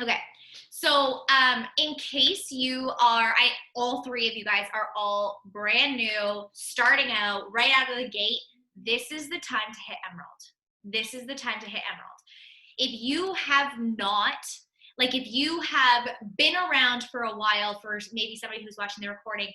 Okay. So, in case all three of you guys are all brand new, starting out right out of the gate, this is the time to hit Emerald. This is the time to hit Emerald. If you have not, like if you have been around for a while, for maybe somebody who's watching the recording,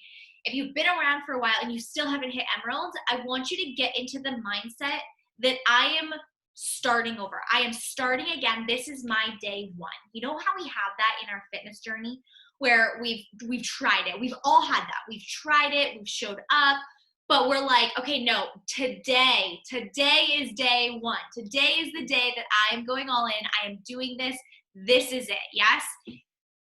if you've been around for a while and you still haven't hit Emerald, I want you to get into the mindset that I am starting over. I am starting again. This is my day one. You know how we have that in our fitness journey where we've tried it. We've all had that. We've tried it, we've showed up, but we're like, okay, no, today is day one. Today is the day that I am going all in. I am doing this. This is it. Yes.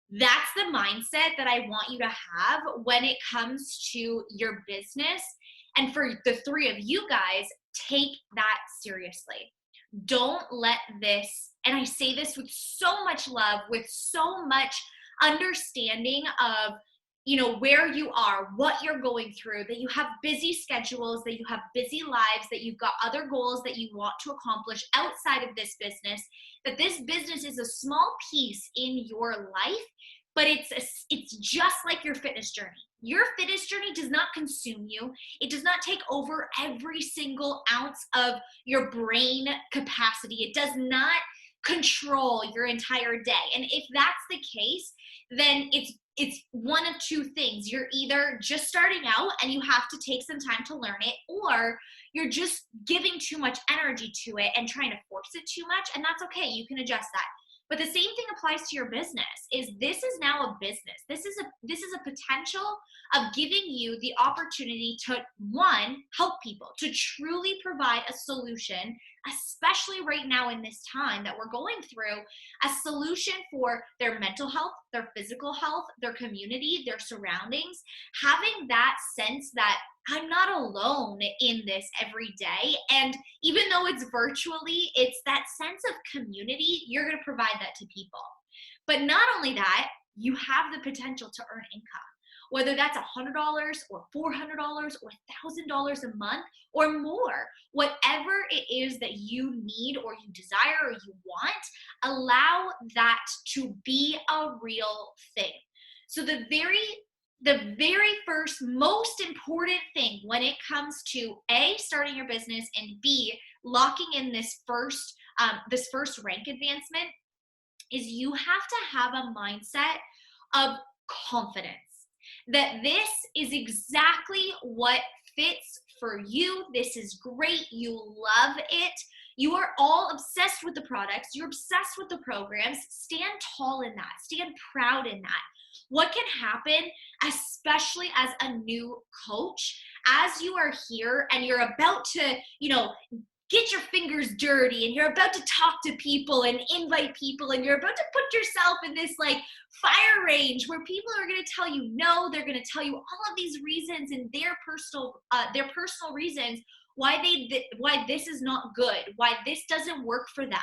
That's the mindset that I want you to have when it comes to your business. And for the three of you guys, take that seriously. Don't let this, and I say this with so much love, with so much understanding of, where you are, what you're going through, that you have busy schedules, that you have busy lives, that you've got other goals that you want to accomplish outside of this business, that this business is a small piece in your life, but it's just like your fitness journey. Your fitness journey does not consume you. It does not take over every single ounce of your brain capacity. It does not control your entire day. And if that's the case, then it's one of two things. You're either just starting out and you have to take some time to learn it, or you're just giving too much energy to it and trying to force it too much, and that's okay. You can adjust that. But the same thing applies to your business. This is now a business. This is a potential of giving you the opportunity to, one, help people, to truly provide a solution, especially right now in this time that we're going through, a solution for their mental health, their physical health, their community, their surroundings, having that sense that I'm not alone in this every day. And even though it's virtually, it's that sense of community. You're going to provide that to people. But not only that, you have the potential to earn income, whether that's $100 or $400 or $1,000 a month or more, whatever it is that you need or you desire or you want, allow that to be a real thing. So the very first most important thing when it comes to A, starting your business, and B, locking in this first rank advancement is you have to have a mindset of confidence that this is exactly what fits for you. This is great. You love it. You are all obsessed with the products. You're obsessed with the programs. Stand tall in that. Stand proud in that. What can happen, especially as a new coach, as you are here and you're about to, get your fingers dirty and you're about to talk to people and invite people and you're about to put yourself in this like fire range where people are going to tell you no, they're going to tell you all of these reasons and their personal reasons why this is not good, why this doesn't work for them.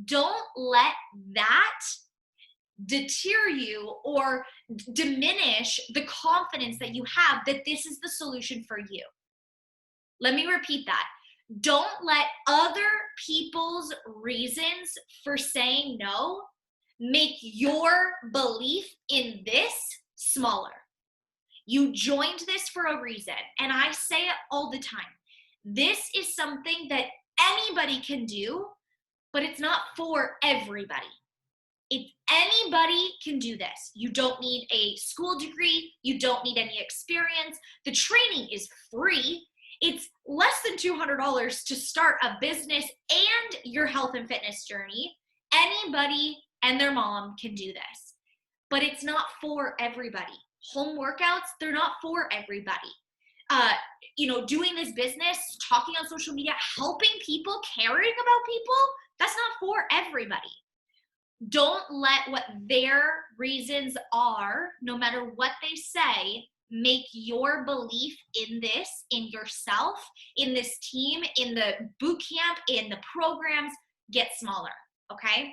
Don't let that deter you or diminish the confidence that you have that this is the solution for you. Let me repeat that. Don't let other people's reasons for saying no make your belief in this smaller. You joined this for a reason, and I say it all the time. This is something that anybody can do, but it's not for everybody. If anybody can do this, you don't need a school degree, you don't need any experience. The training is free. It's less than $200 to start a business and your health and fitness journey. Anybody and their mom can do this, but it's not for everybody. Home workouts, they're not for everybody. Doing this business, talking on social media, helping people, caring about people, that's not for everybody. Don't let what their reasons are, no matter what they say, make your belief in this, in yourself, in this team, in the boot camp, in the programs, get smaller, okay?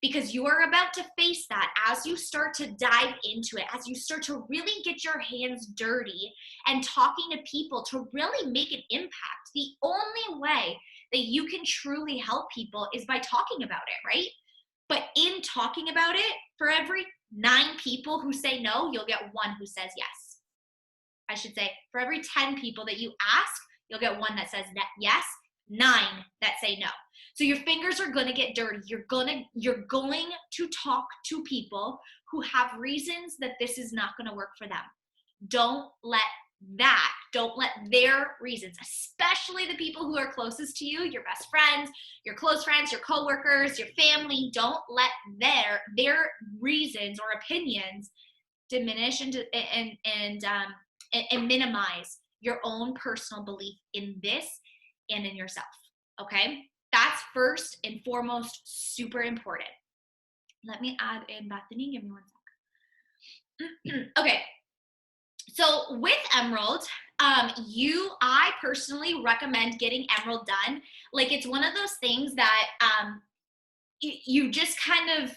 Because you are about to face that as you start to dive into it, as you start to really get your hands dirty and talking to people to really make an impact. The only way that you can truly help people is by talking about it, right? But in talking about it, for every 9 people who say no, you'll get 1 who says yes. I should say, for every 10 people that you ask, you'll get 1 that says yes, 9 that say no. So your fingers are gonna get dirty. You're going to talk to people who have reasons that this is not gonna work for them. Don't let their reasons, especially the people who are closest to you, your best friends, your close friends, your coworkers, your family, don't let their reasons or opinions diminish and minimize your own personal belief in this and in yourself, okay? That's first and foremost super important. Let me add in Bethany, give me 1 second. Okay, so with Emerald, I personally recommend getting Emerald done. Like, it's one of those things that you just kind of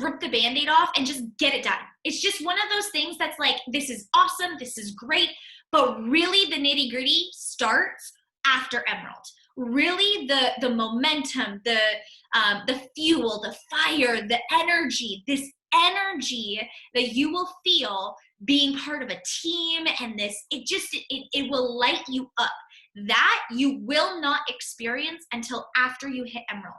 rip the Band-Aid off and just get it done. It's just one of those things that's like, this is awesome, this is great, but really the nitty-gritty starts after Emerald. Really the momentum, the fuel, the fire, the energy, this energy that you will feel being part of a team, and it will light you up. That you will not experience until after you hit Emerald.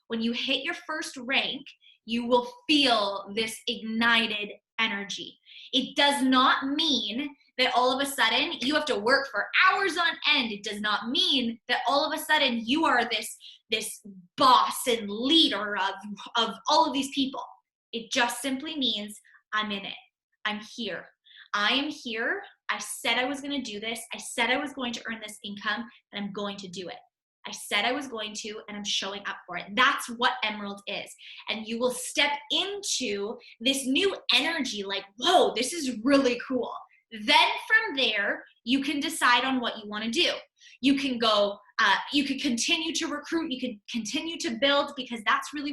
When you hit your first rank, you will feel this ignited energy. It does not mean that all of a sudden you have to work for hours on end. It does not mean that all of a sudden you are this boss and leader of all of these people. It just simply means I'm in it. I'm here. I am here. I said I was going to do this. I said I was going to earn this income, and I'm going to do it. I said I was going to, and I'm showing up for it. That's what Emerald is. And you will step into this new energy like, whoa, this is really cool. Then from there, you can decide on what you want to do. You can go, you could continue to recruit, you could continue to build, because that's really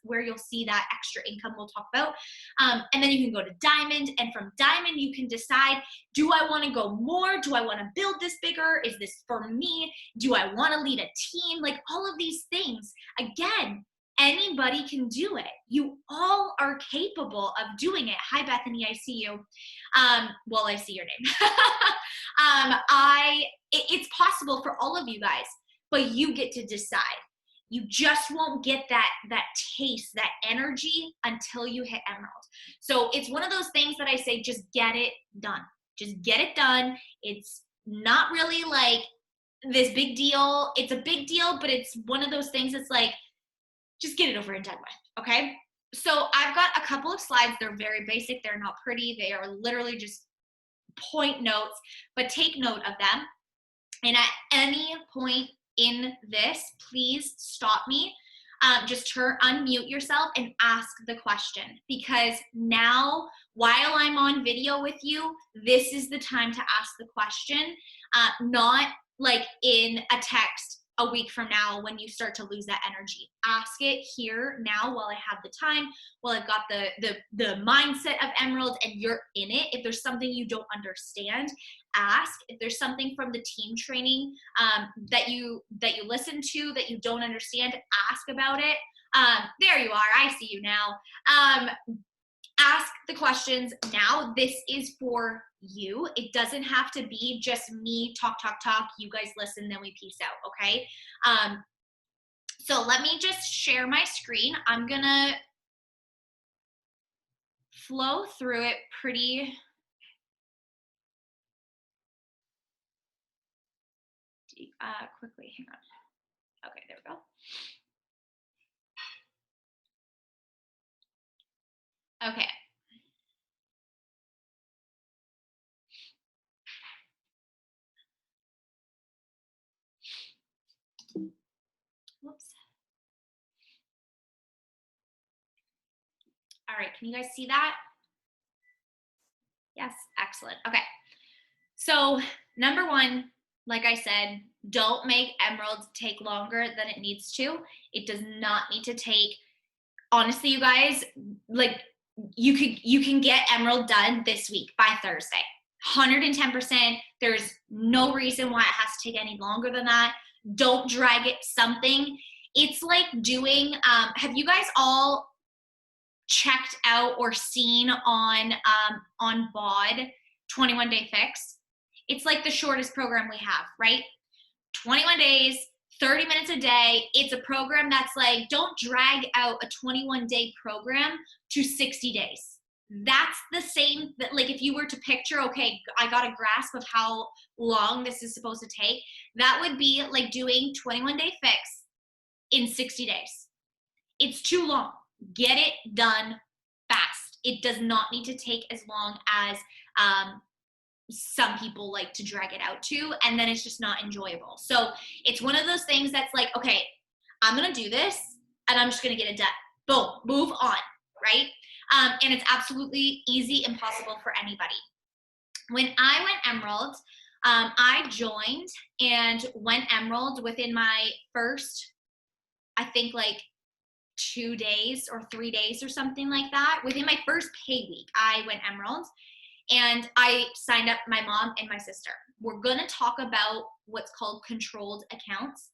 where you'll see that extra income we'll talk about. And then you can go to Diamond, and from Diamond, you can decide, do I want to go more? Do I want to build this bigger? Is this for me? Do I want to lead a team? Like, all of these things, again, anybody can do it. You all are capable of doing it. Hi, Bethany, I see you. Well, I see your name. It's possible for all of you guys, but you get to decide. You just won't get that taste, that energy until you hit Emerald. So it's one of those things that I say, just get it done. Just get it done. It's not really like this big deal. It's a big deal, but it's one of those things that's like, just get it over and done with, okay? So I've got a couple of slides. They're very basic. They're not pretty. They are literally just point notes, but take note of them. And at any point in this, please stop me. Just unmute yourself and ask the question, because now, while I'm on video with you, this is the time to ask the question, not like in a text a week from now when you start to lose that energy. Ask it here now while I have the time, while I've got the mindset of Emerald and you're in it. If there's something you don't understand, ask. If there's something from the team training that you listen to that you don't understand, ask about it. There you are. I see you now. Ask the questions now. This is for you. It doesn't have to be just me talk, you guys listen, then we peace out, okay? So let me just share my screen. I'm gonna flow through it pretty quickly. Hang on. Okay, there we go. Okay. Whoops. All right, can you guys see that? Yes, excellent. Okay. So number one, like I said, don't make Emerald take longer than it needs to. It does not need to take, honestly, you guys, like you can get Emerald done this week by Thursday. 110%. There's no reason why it has to take any longer than that. Don't drag it. Something It's like doing, have you guys all checked out or seen on BOD 21 Day Fix? It's like the shortest program we have, right? 21 days, 30 minutes a day. It's a program that's like, don't drag out a 21-day program to 60 days. That's the same, that like if you were to picture, okay, I got a grasp of how long this is supposed to take, that would be like doing 21 Day Fix in 60 days. It's too long. Get it done fast. It does not need to take as long as some people like to drag it out to, and then it's just not enjoyable. So it's one of those things that's like, okay, I'm gonna do this and I'm just gonna get it done. Boom, move on, right? And it's absolutely easy and possible for anybody. When I went Emerald, I joined and went Emerald within my first, I think like 2 days or 3 days or something like that. Within my first pay week, I went Emerald. And I signed up my mom and my sister. We're going to talk about what's called controlled accounts.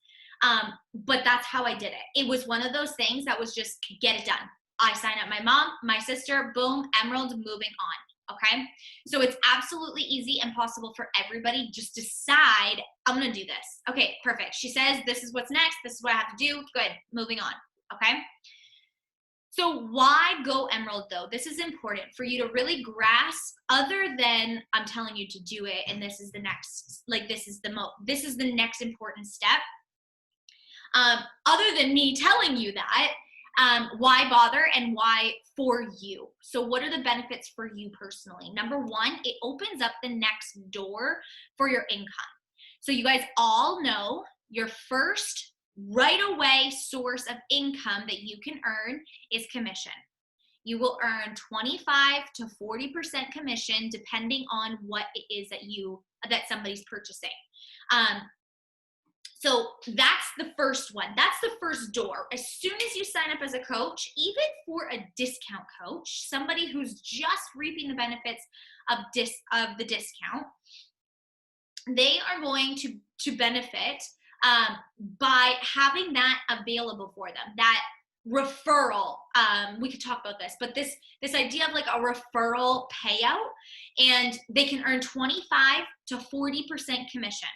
But that's how I did it. It was one of those things that was just get it done. I signed up my mom, my sister, boom, Emerald, moving on. Okay. So it's absolutely easy and possible for everybody. Just decide, I'm going to do this. Okay, perfect. She says, this is what's next. This is what I have to do. Good. Moving on. Okay. So why go Emerald though? This is important for you to really grasp, other than I'm telling you to do it and this is the next, like this is the next important step. Other than me telling you that, why bother and why for you? So what are the benefits for you personally? Number one, it opens up the next door for your income. So you guys all know your first right away source of income that you can earn is commission. You will earn 25 to 40% commission depending on what it is that somebody's purchasing. So that's the first one. That's the first door. As soon as you sign up as a coach, even for a discount coach, somebody who's just reaping the benefits of the discount, they are going to benefit by having that available for them, that referral. We could talk about this, but this idea of like a referral payout, and they can earn 25 to 40% commission.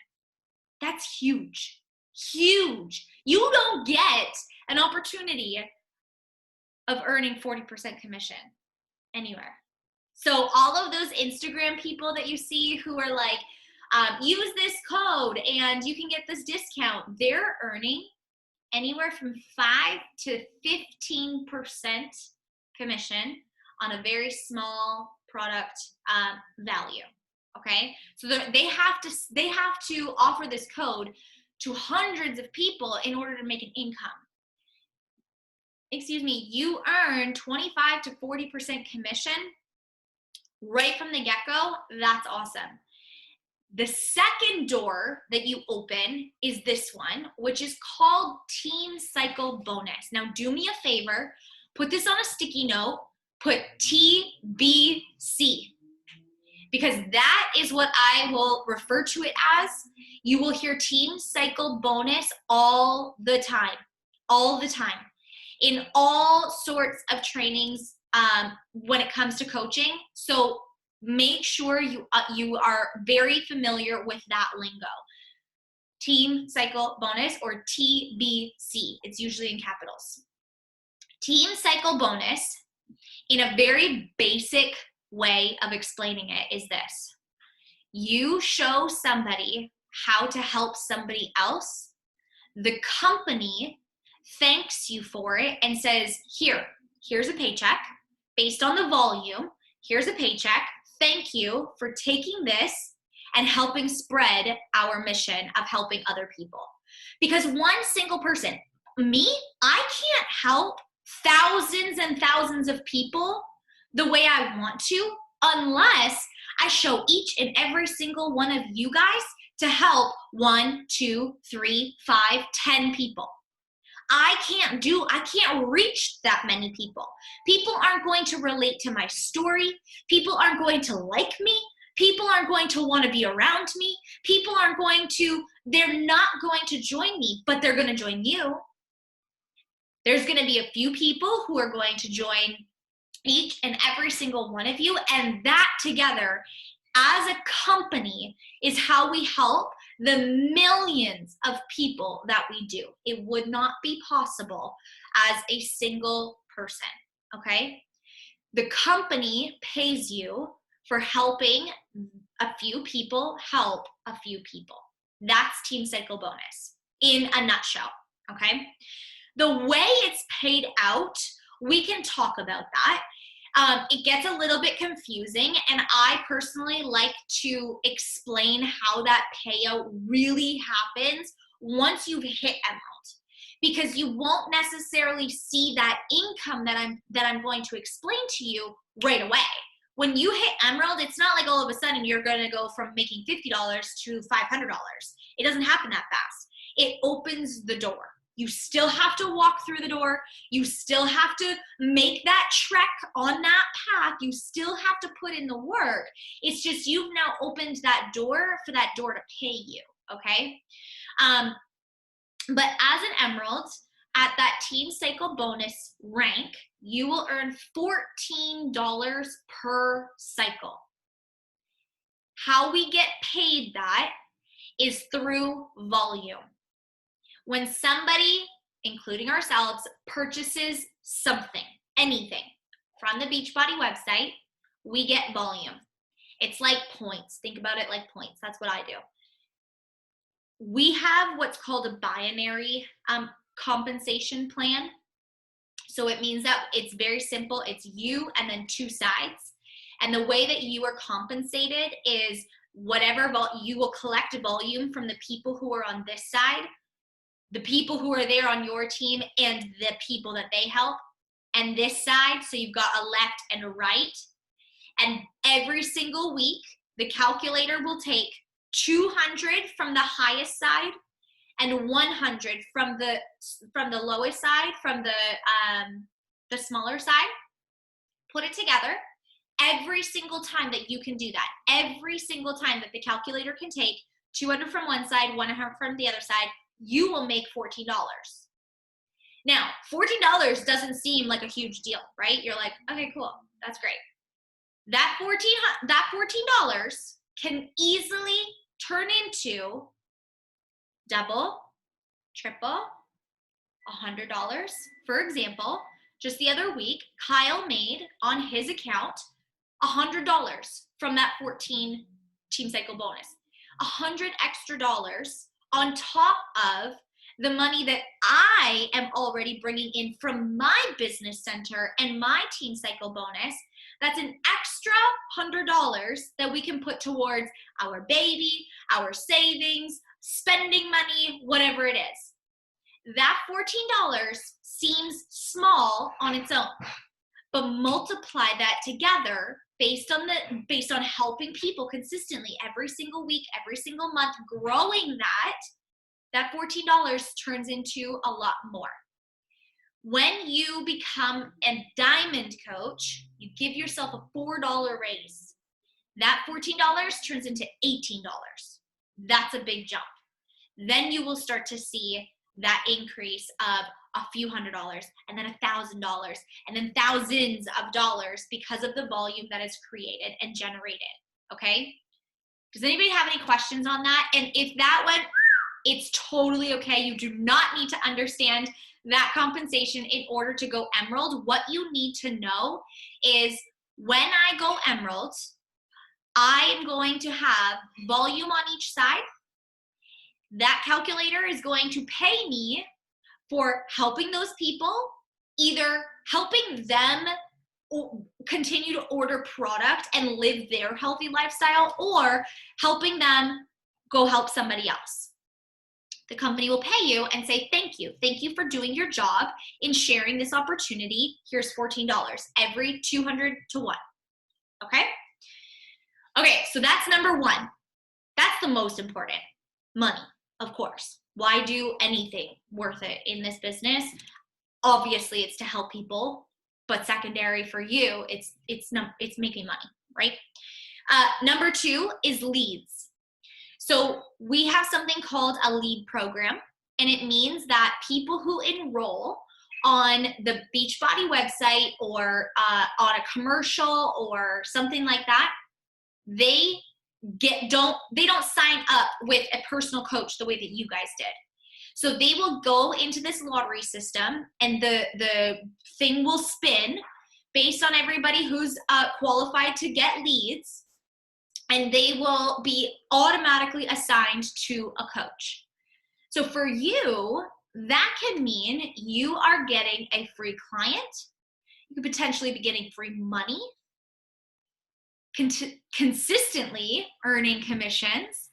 That's huge, huge. You don't get an opportunity of earning 40% commission anywhere. So all of those Instagram people that you see who are like, use this code and you can get this discount, they're earning anywhere from 5 to 15% commission on a very small product value. Okay, so they have to offer this code to hundreds of people in order to make an income. Excuse me, you earn 25 to 40% commission right from the get-go. That's awesome. The second door that you open is this one, which is called Team Cycle Bonus. Now, do me a favor, put this on a sticky note, put TBC, because that is what I will refer to it as. You will hear Team Cycle Bonus all the time, in all sorts of trainings when it comes to coaching. So make sure you are very familiar with that lingo. Team Cycle Bonus, or TBC. It's usually in capitals. Team Cycle Bonus, in a very basic way of explaining it, is this. You show somebody how to help somebody else. The company thanks you for it and says, here's a paycheck based on the volume. Here's a paycheck. Thank you for taking this and helping spread our mission of helping other people. Because one single person, me, I can't help thousands and thousands of people the way I want to unless I show each and every single one of you guys to help 1, 2, 3, 5, 10 people. I can't reach that many people. People aren't going to relate to my story. People aren't going to like me. People aren't going to want to be around me. They're not going to join me, but they're going to join you. There's going to be a few people who are going to join each and every single one of you, and that together as a company is how we help the millions of people that we do. It would not be possible as a single person, okay? The company pays you for helping a few people help a few people. That's Team Cycle Bonus in a nutshell, okay? The way it's paid out, we can talk about that. It gets a little bit confusing, and I personally like to explain how that payout really happens once you've hit Emerald, because you won't necessarily see that income that I'm going to explain to you right away. When you hit Emerald, it's not like all of a sudden you're going to go from making $50 to $500. It doesn't happen that fast. It opens the door. You still have to walk through the door. You still have to make that trek on that path. You still have to put in the work. It's just you've now opened that door for that door to pay you, okay? But as an Emerald, at that Team Cycle Bonus rank, you will earn $14 per cycle. How we get paid that is through volume. When somebody, including ourselves, purchases something, anything, from the Beachbody website, we get volume. It's like points. Think about it like points. That's what I do. We have what's called a binary compensation plan. So it means that it's very simple. It's you and then two sides. And the way that you are compensated is whatever you will collect volume from the people who are on this side, the people who are there on your team, and the people that they help, and this side. So you've got a left and a right. And every single week, the calculator will take 200 from the highest side and 100 from the lowest side, from the smaller side. Put it together. Every single time that you can do that, every single time that the calculator can take 200 from one side, 100 from the other side, you will make $14. Now, $14 doesn't seem like a huge deal, right? You're like, okay, cool, that's great. That $14 can easily turn into double, triple, $100. For example, just the other week, Kyle made on his account $100 from that 14 Team Cycle Bonus. $100 extra on top of the money that I am already bringing in from my business center and my Team Cycle Bonus. That's an extra $100 that we can put towards our baby, our savings, spending money, whatever it is. That $14 seems small on its own, but multiply that together based on helping people consistently every single week, every single month, growing that $14 turns into a lot more. When you become a diamond coach, you give yourself a $4 raise. That $14 turns into $18. That's a big jump. Then you will start to see that increase of a few $100s, and then $1,000, and then thousands of dollars because of the volume that is created and generated, okay? Does anybody have any questions on that? And if that went, it's totally okay. You do not need to understand that compensation in order to go Emerald. What you need to know is when I go Emerald, I am going to have volume on each side. That calculator is going to pay me for helping those people, either helping them continue to order product and live their healthy lifestyle, or helping them go help somebody else. The company will pay you and say, thank you. Thank you for doing your job in sharing this opportunity. Here's $14, every 200 to 1. Okay? Okay, so that's number one. That's the most important. Money, of course. Why do anything worth it in this business? Obviously, it's to help people, but secondary for you, it's making money, right? Number two is leads. So we have something called a lead program, and it means that people who enroll on the Beachbody website or on a commercial or something like that, they don't sign up with a personal coach the way that you guys did. So they will go into this lottery system, and the thing will spin based on everybody who's qualified to get leads, and they will be automatically assigned to a coach. So for you, that can mean you are getting a free client. You could potentially be getting free money, consistently earning commissions.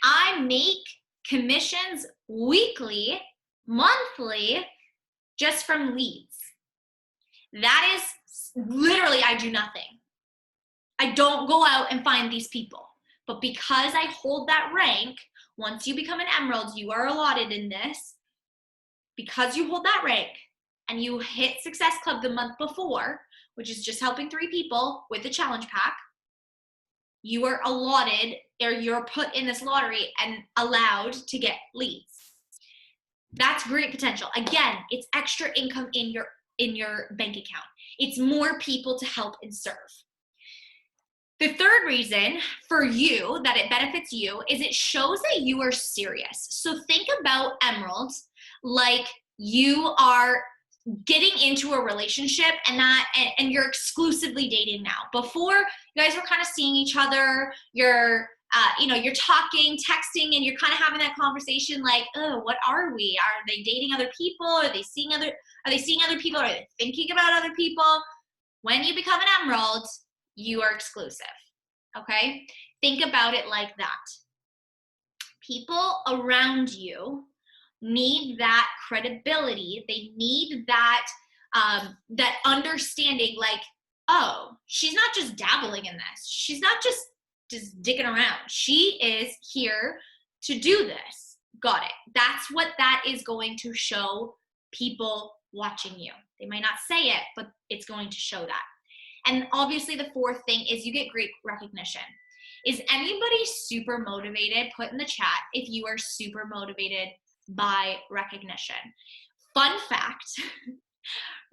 I make commissions weekly, monthly, just from leads. That is literally, I do nothing. I don't go out and find these people. But because I hold that rank, once you become an Emerald, you are allotted in this. Because you hold that rank and you hit Success Club the month before, which is just helping 3 people with the challenge pack, you are allotted, or you're put in this lottery and allowed to get leads. That's great potential. Again, it's extra income in your bank account. It's more people to help and serve. The third reason for you that it benefits you is it shows that you are serious. So think about Emeralds like you are getting into a relationship and you're exclusively dating now. Before, you guys were kind of seeing each other, you're talking, texting, and you're kind of having that conversation like, oh, what are we? Are they dating other people? Are they seeing other people? Are they thinking about other people? When you become an Emerald, you are exclusive. Okay? Think about it like that. People around you need that credibility. They need that that understanding, like, oh, she's not just dabbling in this. She's not just dicking around. She is here to do this. Got it. That's what that is going to show people watching you. They might not say it, but it's going to show that. And obviously the fourth thing is you get great recognition. Is anybody super motivated? Put in the chat if you are super motivated by recognition. Fun fact,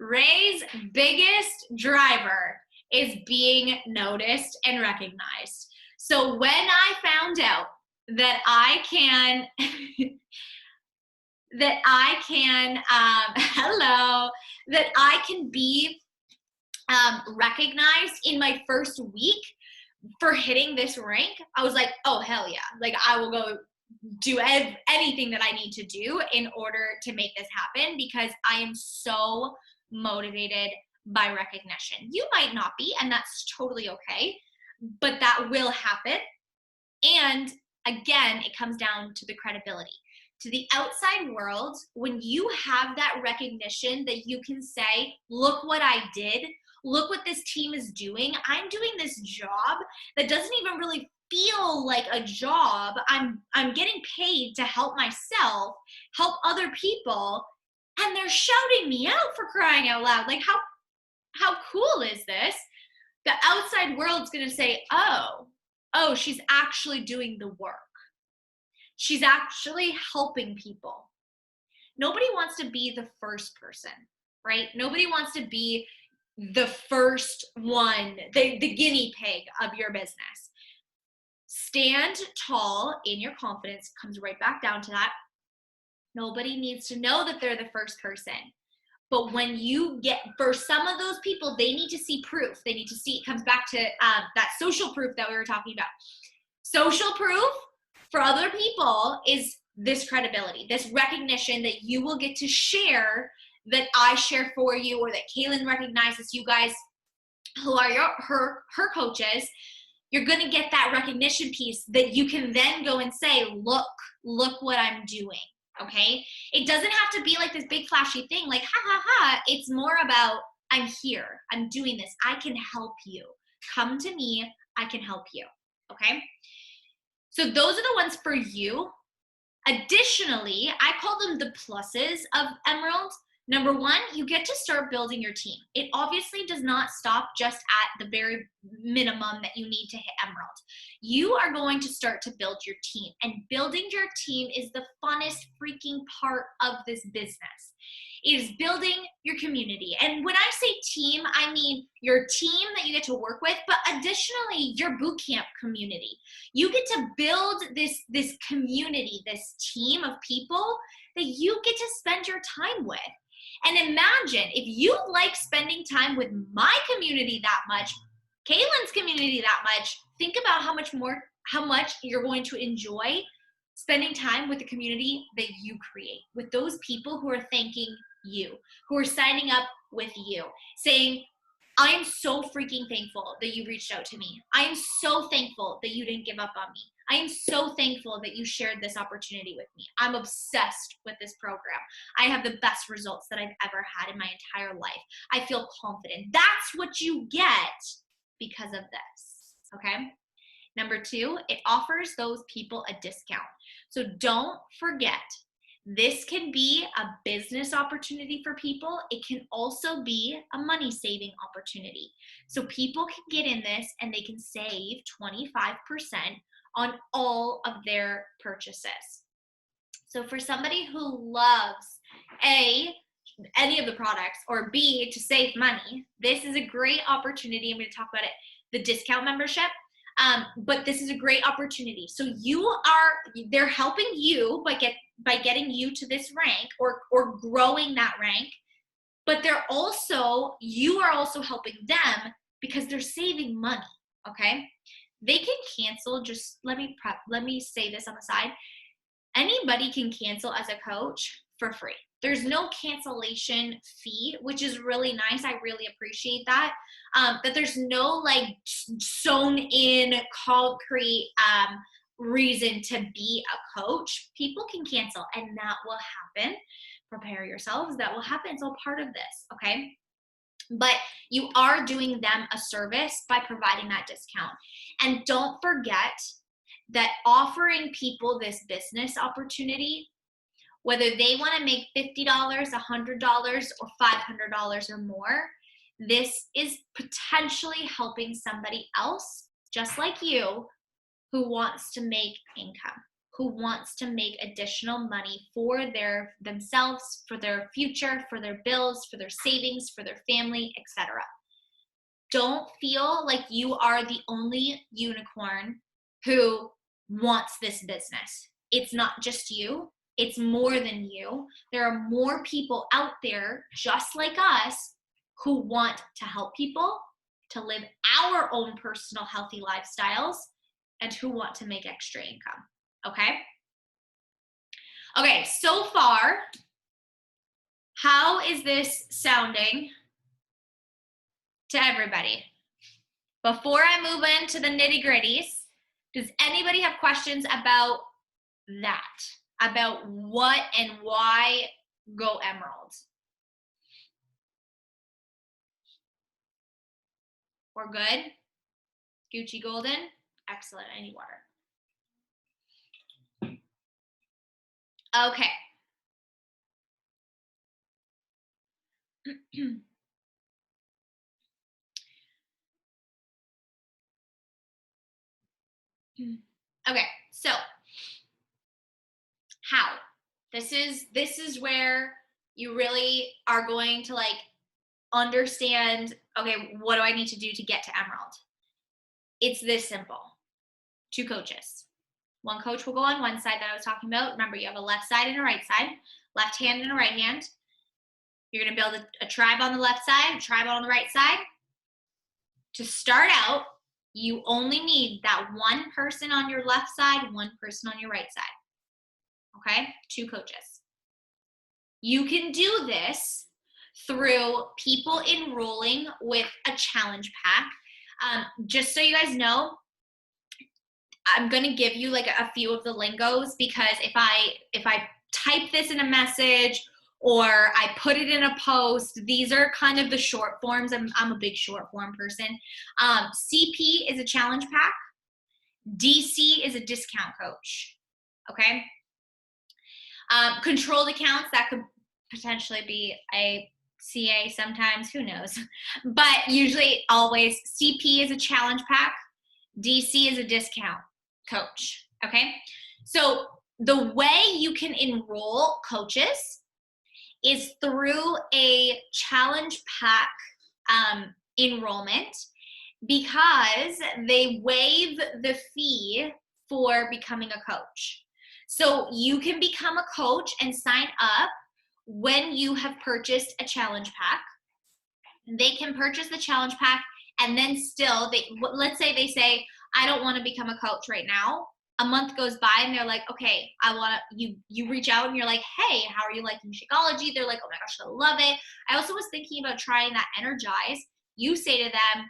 Ray's biggest driver is being noticed and recognized. So when I found out that I can be recognized in my first week for hitting this rank, I was like, oh, hell yeah. Like, I will go do anything that I need to do in order to make this happen, because I am so motivated by recognition. You might not be, and that's totally okay, but that will happen. And again, it comes down to the credibility. To the outside world, when you have that recognition that you can say, look what I did, look what this team is doing. I'm doing this job that doesn't even really feel like a job. I'm getting paid to help myself, help other people, and they're shouting me out, for crying out loud. Like, how cool is this? The outside world's gonna say, oh, she's actually doing the work. She's actually helping people. Nobody wants to be the first person, right? Nobody wants to be the first one, the guinea pig of your business. Stand tall in your confidence. Comes right back down to that. Nobody needs to know that they're the first person. But when you get, for some of those people, they need to see proof. They need to see, it comes back to that social proof that we were talking about. Social proof for other people is this credibility, this recognition that you will get to share, that I share for you, or that Kaylin recognizes you guys who are her coaches. You're going to get that recognition piece that you can then go and say, look what I'm doing. Okay. It doesn't have to be like this big flashy thing, like, ha ha ha. It's more about, I'm here. I'm doing this. I can help you. Come to me. I can help you. Okay. So those are the ones for you. Additionally, I call them the pluses of Emerald. Number one, you get to start building your team. It obviously does not stop just at the very minimum that you need to hit Emerald. You are going to start to build your team, and building your team is the funnest freaking part of this business. It is building your community. And when I say team, I mean your team that you get to work with, but additionally your boot camp community. You get to build this community, this team of people that you get to spend your time with. And imagine if you like spending time with my community that much, Caitlin's community that much, think about how much you're going to enjoy spending time with the community that you create, with those people who are thanking you, who are signing up with you, saying, I am so freaking thankful that you reached out to me. I am so thankful that you didn't give up on me. I am so thankful that you shared this opportunity with me. I'm obsessed with this program. I have the best results that I've ever had in my entire life. I feel confident. That's what you get because of this, okay? Number 2, it offers those people a discount. So don't forget, this can be a business opportunity for people. It can also be a money saving opportunity. So people can get in this and they can save 25% on all of their purchases. So for somebody who loves any of the products, or B, to save money, this is a great opportunity. I'm going to talk about it, the discount membership. But this is a great opportunity. So they're helping you by getting you to this rank or growing that rank, but you are also helping them because they're saving money, okay? They can cancel, just let me say this on the side. Anybody can cancel as a coach for free. There's no cancellation fee, which is really nice. I really appreciate that. That there's no like sewn in concrete reason to be a coach. People can cancel and that will happen. Prepare yourselves. That will happen. It's all part of this, okay? But you are doing them a service by providing that discount. And don't forget that offering people this business opportunity, whether they want to make $50, $100, or $500 or more, this is potentially helping somebody else, just like you, who wants to make income, who wants to make additional money for themselves, for their future, for their bills, for their savings, for their family, etc. Don't feel like you are the only unicorn who wants this business. It's not just you. It's more than you. There are more people out there just like us who want to help people, to live our own personal healthy lifestyles, and who want to make extra income, okay? Okay, so far, how is this sounding to everybody? Before I move into the nitty-gritties, does anybody have questions about that? About what and why Go Emerald? We're good? Gucci Golden? Excellent. I need water. Okay. Okay, so how? This is where you really are going to like understand, okay, what do I need to do to get to Emerald? It's this simple. 2 coaches. One coach will go on one side that I was talking about. Remember, you have a left side and a right side, left hand and a right hand. You're going to build a tribe on the left side, a tribe on the right side. To start out, you only need that one person on your left side, one person on your right side. Okay? 2 coaches. You can do this through people enrolling with a challenge pack. Just so you guys know, I'm going to give you like a few of the lingos, because if I type this in a message or I put it in a post, these are kind of the short forms. I'm a big short form person. CP is a challenge pack. DC is a discount coach. Okay? Controlled accounts, that could potentially be a CA sometimes, who knows? But usually always CP is a challenge pack. DC is a discount coach, okay? So the way you can enroll coaches is through a challenge pack enrollment, because they waive the fee for becoming a coach. So you can become a coach and sign up when you have purchased a challenge pack. They can purchase the challenge pack, and then still, let's say they say, I don't want to become a coach right now. A month goes by and they're like, okay, I want to, you reach out and you're like, hey, how are you liking Shakeology? They're like, oh my gosh, I love it. I also was thinking about trying that Energize. You say to them,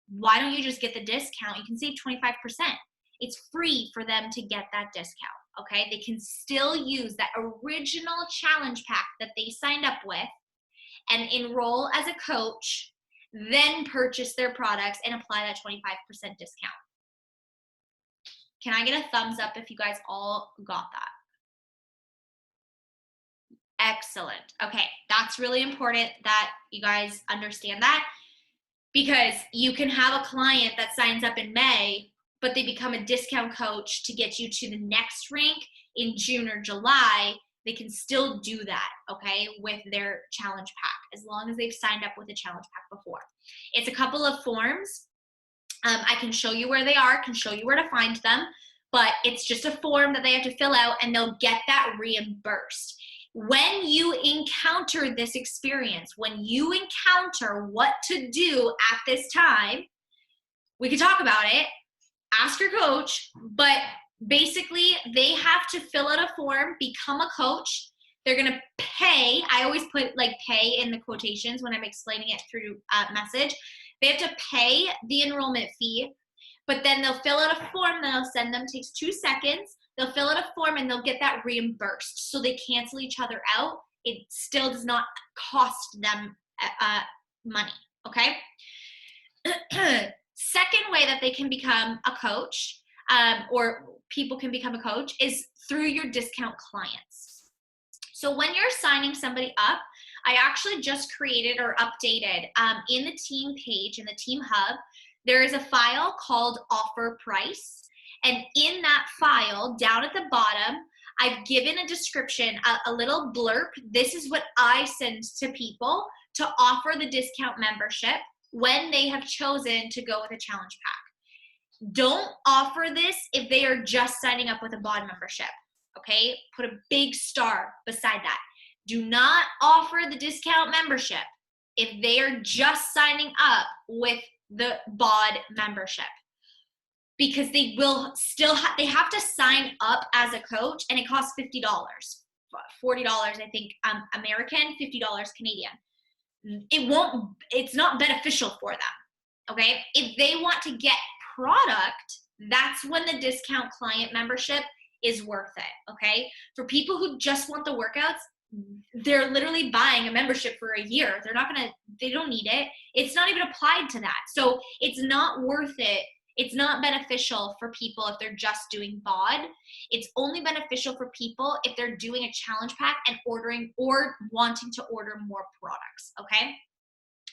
why don't you just get the discount? You can save 25%. It's free for them to get that discount, okay? They can still use that original challenge pack that they signed up with and enroll as a coach, then purchase their products and apply that 25% discount. Can I get a thumbs up if you guys all got that? Excellent. Okay, that's really important that you guys understand that, because you can have a client that signs up in May, but they become a discount coach to get you to the next rank in June or July. They can still do that, okay, with their challenge pack, as long as they've signed up with a challenge pack before. It's a couple of forms. I can show you where they are, can show you where to find them, but it's just a form that they have to fill out and they'll get that reimbursed. When you encounter this experience, when you encounter what to do at this time, we can talk about it, ask your coach, but basically they have to fill out a form, become a coach. They're going to pay. I always put like pay in the quotations when I'm explaining it through message. They have to pay the enrollment fee, but then they'll fill out a form that I'll send them. It takes 2 seconds. They'll fill out a form and they'll get that reimbursed. So they cancel each other out. It still does not cost them money, okay? Second way that they can become a coach, or people can become a coach, is through your discount clients. So when you're signing somebody up, I actually just created or updated in the team page, in the team hub, there is a file called offer price. And in that file, down at the bottom, I've given a description, a little blurb. This is what I send to people to offer the discount membership when they have chosen to go with a challenge pack. Don't offer this if they are just signing up with a BOD membership, okay? Put a big star beside that. Do not offer the discount membership if they are just signing up with the BOD membership, because they will still they have to sign up as a coach, and it costs $50, $40 I think American, $50 Canadian. It's not beneficial for them, okay? If they want to get product, that's when the discount client membership is worth it, okay? For people who just want the workouts, they're literally buying a membership for a year. They don't need it. It's not even applied to that. So it's not worth it. It's not beneficial for people if they're just doing BOD. It's only beneficial for people if they're doing a challenge pack and ordering or wanting to order more products, okay?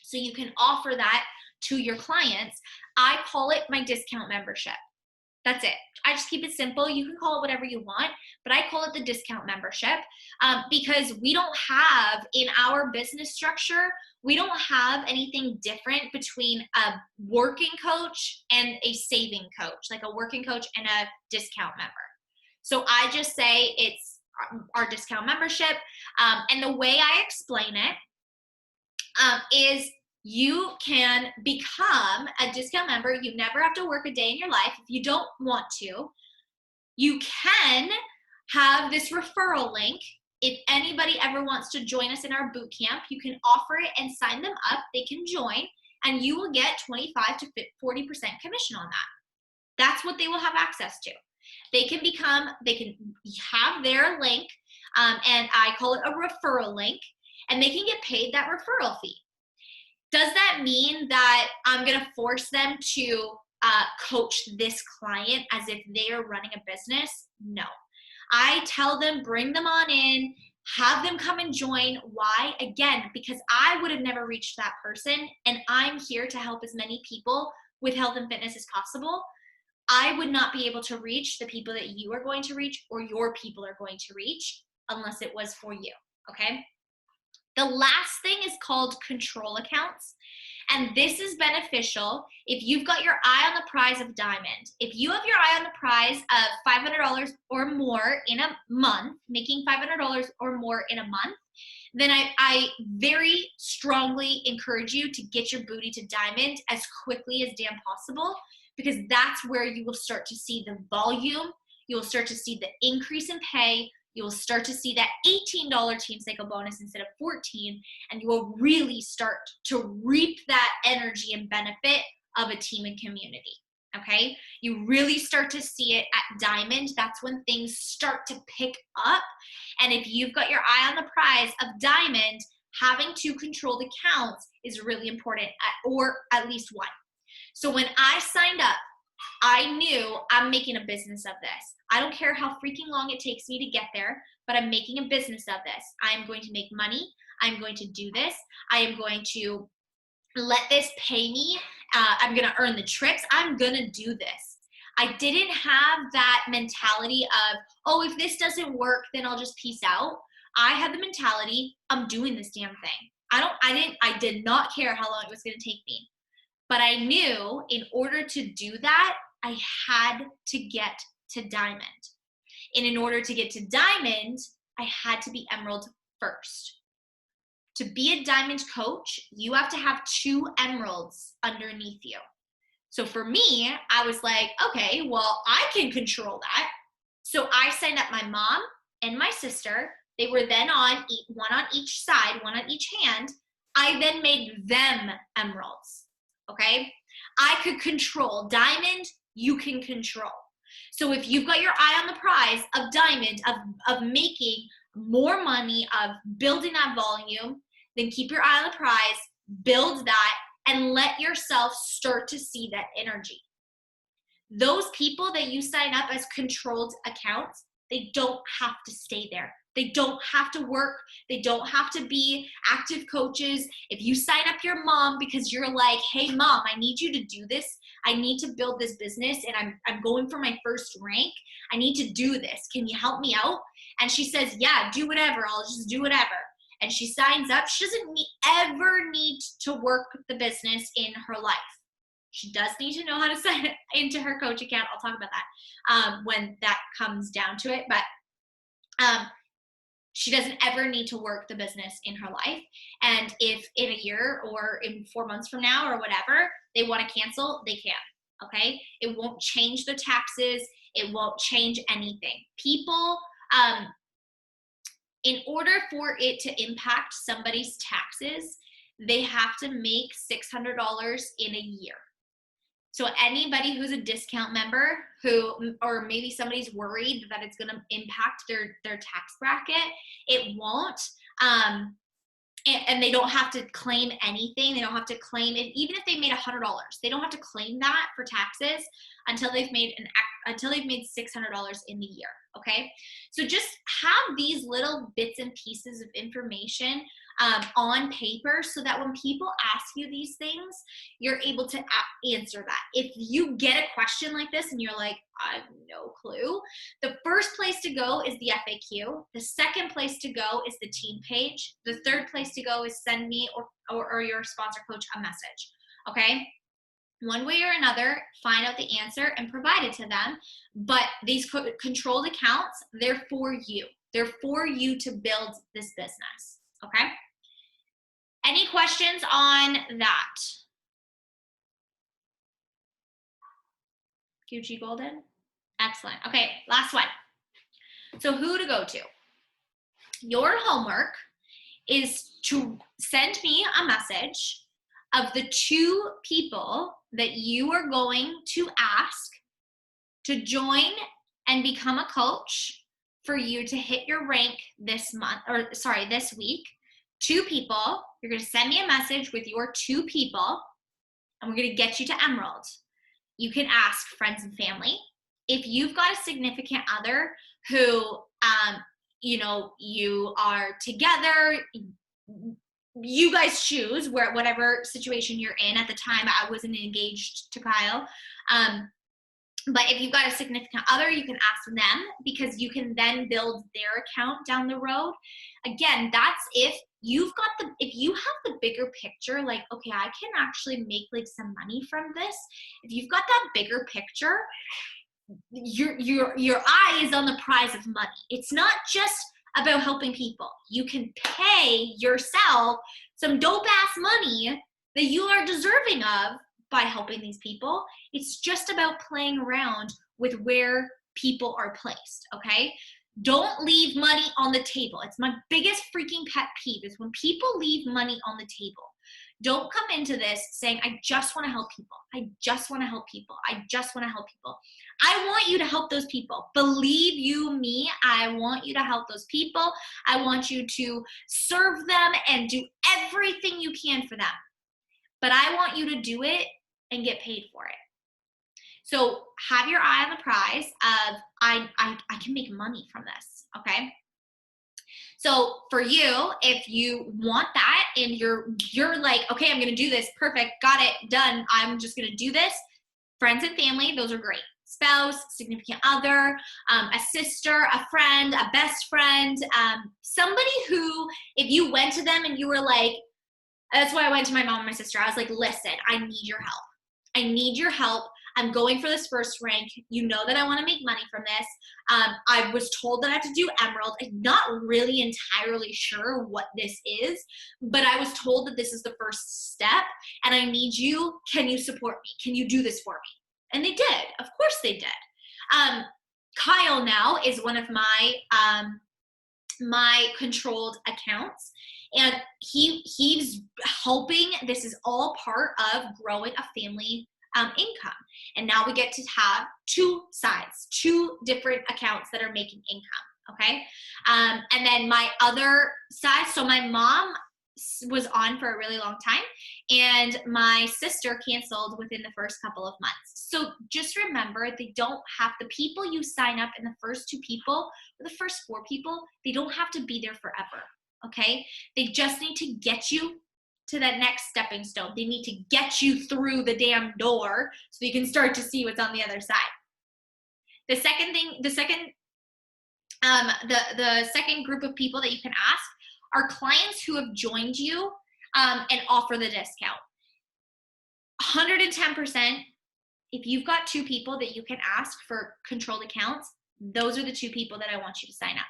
So you can offer that to your clients. I call it my discount membership. That's it. I just keep it simple. You can call it whatever you want, but I call it the discount membership because we don't have, in our business structure, we don't have anything different between a working coach and a saving coach, like a working coach and a discount member. So I just say it's our discount membership. And the way I explain it is you can become a discount member. You never have to work a day in your life if you don't want to. You can have this referral link. If anybody ever wants to join us in our boot camp, you can offer it and sign them up. They can join, and you will get 25 to 40% commission on that. That's what they will have access to. They can have their link, and I call it a referral link, and they can get paid that referral fee. Does that mean that I'm going to force them to coach this client as if they are running a business? No. I tell them, bring them on in, have them come and join. Why? Again, because I would have never reached that person, and I'm here to help as many people with health and fitness as possible. I would not be able to reach the people that you are going to reach or your people are going to reach unless it was for you, okay? The last thing is called control accounts. And this is beneficial if you've got your eye on the prize of diamond. If you have your eye on the prize of $500 or more in a month, making $500 or more in a month, then I very strongly encourage you to get your booty to diamond as quickly as damn possible, because that's where you will start to see the volume. You will start to see the increase in pay. You will start to see that $18 team cycle bonus instead of 14, and you will really start to reap that energy and benefit of a team and community, okay? You really start to see it at diamond. That's when things start to pick up, and if you've got your eye on the prize of diamond, having 2 controlled accounts is really important, or at least 1. So when I signed up, I knew I'm making a business of this. I don't care how freaking long it takes me to get there, but I'm making a business of this. I'm going to make money. I'm going to do this. I am going to let this pay me. I'm going to earn the trips. I'm going to do this. I didn't have that mentality of, oh, if this doesn't work, then I'll just peace out. I had the mentality, I'm doing this damn thing. I did not care how long it was going to take me. But I knew in order to do that, I had to get to diamond. And in order to get to diamond, I had to be emerald first. To be a diamond coach, you have to have 2 emeralds underneath you. So for me, I was like, okay, well, I can control that. So I signed up my mom and my sister. They were then on, one on each side, one on each hand. I then made them emeralds. Okay, I could control diamond, you can control. So if you've got your eye on the prize of diamond, of making more money, of building that volume, then keep your eye on the prize, build that, and let yourself start to see that energy. Those people that you sign up as controlled accounts, they don't have to stay there. They don't have to work. They don't have to be active coaches. If you sign up your mom because you're like, hey, mom, I need you to do this. I need to build this business, and I'm going for my first rank. I need to do this. Can you help me out? And she says, yeah, do whatever. I'll just do whatever. And she signs up. She doesn't ever need to work the business in her life. She does need to know how to sign into her coach account. I'll talk about that when that comes down to it. But she doesn't ever need to work the business in her life. And if in a year or in 4 months from now or whatever, they want to cancel, they can, okay? It won't change the taxes. It won't change anything. People, in order for it to impact somebody's taxes, they have to make $600 in a year. So anybody who's a discount member or maybe somebody's worried that it's going to impact their tax bracket, it won't. And they don't have to claim anything. They don't have to claim it. Even if they made $100, they don't have to claim that for taxes until they've made $600 in the year. Okay. So just have these little bits and pieces of information on paper so that when people ask you these things, you're able to answer that. If you get a question like this and you're like, I have no clue, the first place to go is the FAQ. The second place to go is the team page. The third place to go is send me or your sponsor coach a message. Okay. One way or another, find out the answer and provide it to them. But these controlled accounts, they're for you. They're for you to build this business, okay? Any questions on that? QG Golden? Excellent. Okay, last one. So who to go to? Your homework is to send me a message of the 2 people that you are going to ask to join and become a coach for you to hit your rank this week. 2 people. You're going to send me a message with your 2 people, and we're going to get you to Emerald. You can ask friends and family. If you've got a significant other who, you are together, you guys choose whatever situation you're in. At the time, I wasn't engaged to Kyle. But if you've got a significant other, you can ask them because you can then build their account down the road. Again, that's if if you have the bigger picture, like, okay, I can actually make like some money from this. If you've got that bigger picture, your eye is on the prize of money. It's not just about helping people. You can pay yourself some dope ass money that you are deserving of by helping these people. It's just about playing around with where people are placed, okay? Don't leave money on the table. It's my biggest freaking pet peeve is when people leave money on the table. Don't come into this saying, I just want to help people. I just want to help people. I just want to help people. I want you to help those people. Believe you me, I want you to help those people. I want you to serve them and do everything you can for them. But I want you to do it and get paid for it. So have your eye on the prize of, I can make money from this, okay? So for you, if you want that and you're like, okay, I'm gonna do this, perfect, got it, done, I'm just gonna do this. Friends and family, those are great. Spouse, significant other, a sister, a friend, a best friend, somebody who, if you went to them and you were like, that's why I went to my mom and my sister. I was like, listen, I need your help. I need your help. I'm going for this first rank. You know that I want to make money from this. I was told that I had to do Emerald. I'm not really entirely sure what this is, but I was told that this is the first step and I need you. Can you support me? Can you do this for me? And they did. Of course they did. Kyle now is one of my my controlled accounts, and he's helping. This is all part of growing a family income. And now we get to have two sides, two different accounts that are making income, okay? And then my other side, so my mom was on for a really long time, and my sister canceled within the first couple of months. So just remember, they don't have, the people you sign up in the first 2 people, or the first 4 people, they don't have to be there forever, okay? They just need to get you to that next stepping stone. They need to get you through the damn door so you can start to see what's on the other side. The second group of people that you can ask are clients who have joined you and offer the discount. 110%, if you've got 2 people that you can ask for controlled accounts, those are the 2 people that I want you to sign up.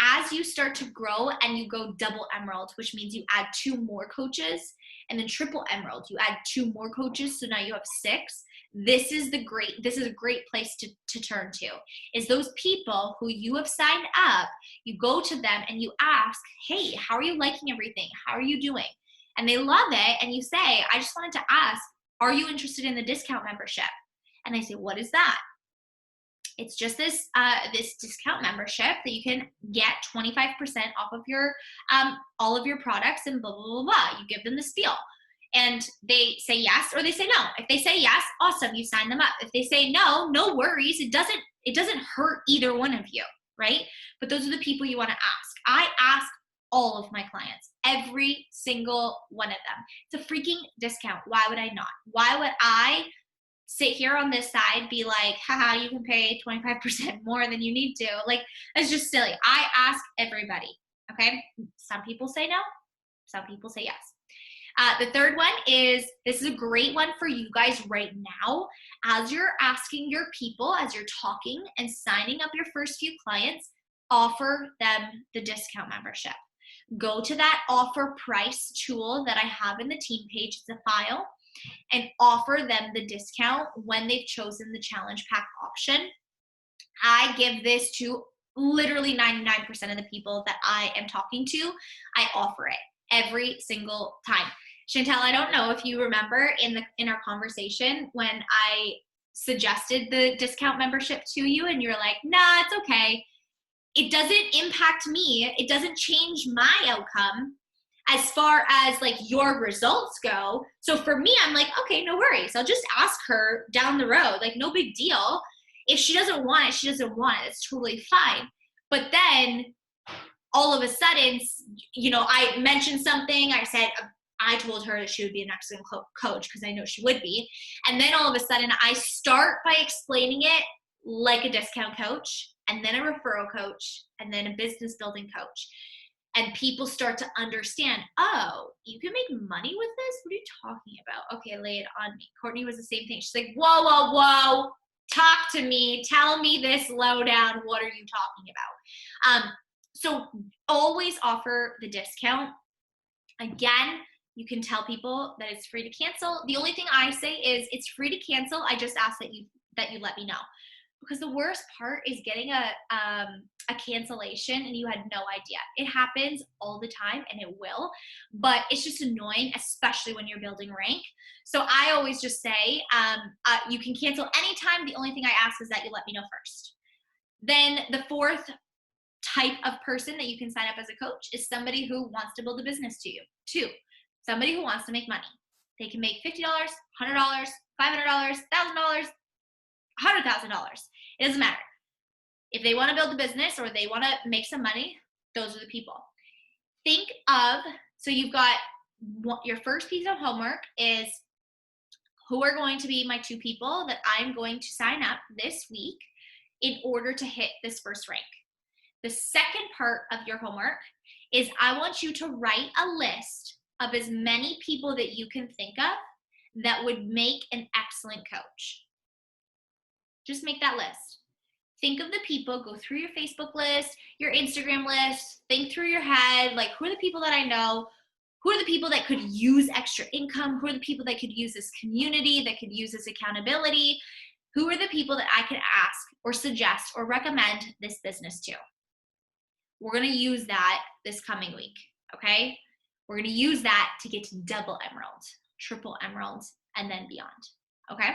As you start to grow and you go double Emerald, which means you add 2 more coaches, and then triple Emerald, you add 2 more coaches, so now you have 6. This is a great place to turn to, is those people who you have signed up, you go to them and you ask, hey, how are you liking everything? How are you doing? And they love it, and you say, I just wanted to ask, are you interested in the discount membership? And they say, what is that? It's just this discount membership that you can get 25% off of your all of your products and blah, blah, blah, blah. You give them the spiel. And they say yes or they say no. If they say yes, awesome, you sign them up. If they say no, no worries. It doesn't hurt either one of you, right? But those are the people you want to ask. I ask all of my clients, every single one of them. It's a freaking discount. Why would I not? Why would I sit here on this side, be like, haha, you can pay 25% more than you need to? Like, that's just silly. I ask everybody, okay? Some people say no, some people say yes. The third one is, this is a great one for you guys right now. As you're asking your people, as you're talking and signing up your first few clients, offer them the discount membership. Go to that offer price tool that I have in the team page, it's a file, and offer them the discount when they've chosen the challenge pack option. I give this to literally 99% of the people that I am talking to. I offer it every single time. Chantel, I don't know if you remember in our conversation when I suggested the discount membership to you and you're like, nah, it's okay. It doesn't impact me. It doesn't change my outcome as far as like your results go. So for me, I'm like, okay, no worries. I'll just ask her down the road. Like, no big deal. If she doesn't want it, she doesn't want it. It's totally fine. But then all of a sudden, you know, I mentioned something. I told her that she would be an excellent coach because I know she would be. And then all of a sudden I start by explaining it like a discount coach, and then a referral coach, and then a business building coach. And people start to understand, oh, you can make money with this? What are you talking about? Okay, lay it on me. Courtney was the same thing. She's like, whoa, whoa, whoa. Talk to me. Tell me this lowdown. What are you talking about? So always offer the discount. Again, you can tell people that it's free to cancel. The only thing I say is it's free to cancel. I just ask that you let me know. Because the worst part is getting a cancellation and you had no idea. It happens all the time, and it will, but it's just annoying, especially when you're building rank. So I always just say, you can cancel anytime. The only thing I ask is that you let me know first. Then the fourth type of person that you can sign up as a coach is somebody who wants to build a business to you. Two, somebody who wants to make money. They can make $50, $100, $500, $1,000, $100,000. It doesn't matter. If they want to build a business or they want to make some money, those are the people. Think of, so you've got your first piece of homework is who are going to be my 2 people that I'm going to sign up this week in order to hit this first rank. The second part of your homework is I want you to write a list of as many people that you can think of that would make an excellent coach. Just make that list. Think of the people, go through your Facebook list, your Instagram list, think through your head, like who are the people that I know? Who are the people that could use extra income? Who are the people that could use this community, that could use this accountability? Who are the people that I could ask or suggest or recommend this business to? We're going to use that this coming week, okay? We're going to use that to get to double emerald, triple emerald, and then beyond, okay?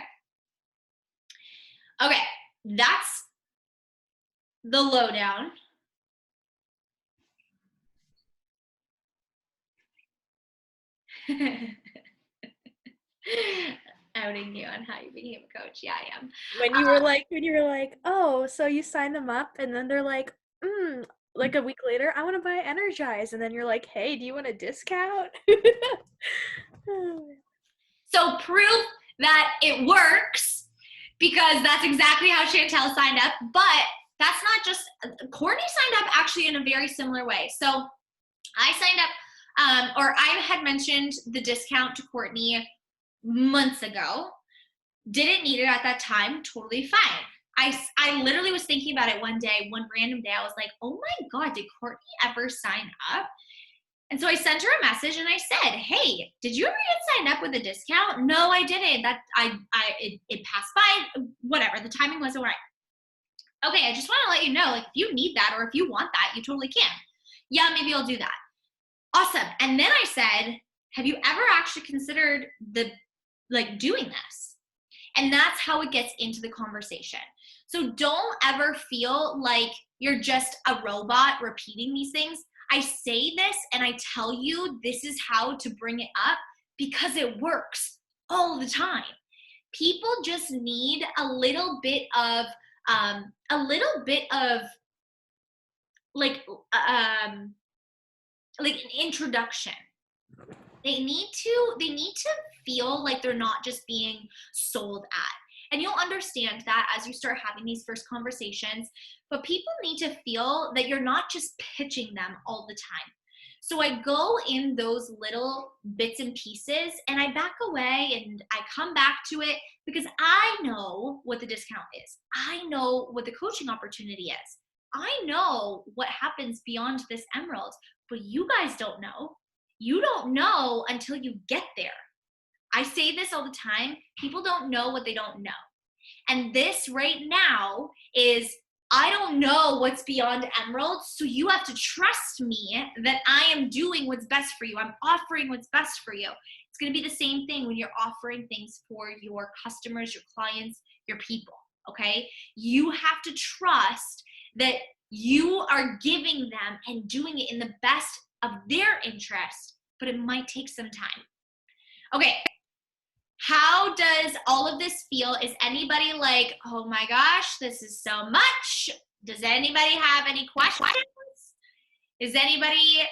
Okay, that's the lowdown. Outing you on how you became a coach. Yeah, I am. When you were like, oh, so you sign them up, and then they're like a week later, I want to buy Energize, and then you're like, hey, do you want a discount? So proof that it works, because that's exactly how Chantel signed up. But that's not just, Courtney signed up actually in a very similar way. So I signed up, or I had mentioned the discount to Courtney months ago. Didn't need it at that time, totally fine. I literally was thinking about it one random day. I was like, oh my God, did Courtney ever sign up? And so I sent her a message and I said, hey, did you ever get signed up with a discount? No, I didn't. It passed by, whatever. The timing wasn't right. Okay, I just want to let you know, like, if you need that or if you want that, you totally can. Yeah, maybe I'll do that. Awesome. And then I said, have you ever actually considered doing this? And that's how it gets into the conversation. So don't ever feel like you're just a robot repeating these things. I say this and I tell you this is how to bring it up because it works all the time. People just need a little bit of like an introduction. They need to feel like they're not just being sold at. And you'll understand that as you start having these first conversations, but people need to feel that you're not just pitching them all the time. So I go in those little bits and pieces and I back away and I come back to it because I know what the discount is. I know what the coaching opportunity is. I know what happens beyond this emerald, but you guys don't know. You don't know until you get there. I say this all the time. People don't know what they don't know. And this right now is, I don't know what's beyond emerald, so you have to trust me that I am doing what's best for you. I'm offering what's best for you. It's going to be the same thing when you're offering things for your customers, your clients, your people, okay? You have to trust that you are giving them and doing it in the best of their interest, but it might take some time. Okay, how does all of this feel? Is anybody like, oh my gosh, this is so much? Does anybody have any questions? Is anybody,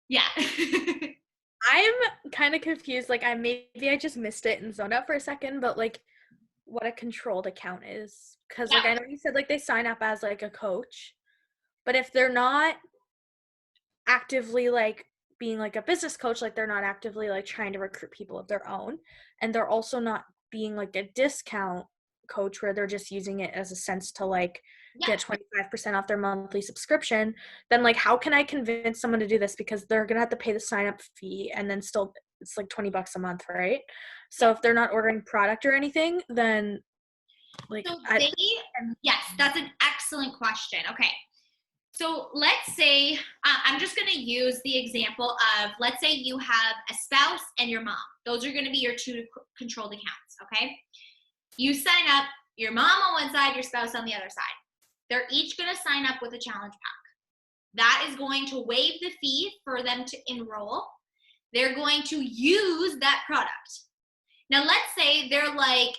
yeah. I'm kind of confused. Like, maybe I just missed it and zoned out for a second, but like, what a controlled account is. Because like, I know you said like they sign up as like a coach, but if they're not actively like being like a business coach, like they're not actively like trying to recruit people of their own, and they're also not being like a discount coach where they're just using it as a sense to like Yeah. get 25% off their monthly subscription. Then like how can I convince someone to do this, because they're gonna have to pay the sign up fee and then still it's like $20 a month, right? So if they're not ordering product or anything, then like So yes, that's an excellent question. Okay. So let's say, I'm just going to use the example of, let's say you have a spouse and your mom. Those are going to be your two controlled accounts, okay? You sign up, your mom on one side, your spouse on the other side. They're each going to sign up with a challenge pack. That is going to waive the fee for them to enroll. They're going to use that product. Now, let's say they're like,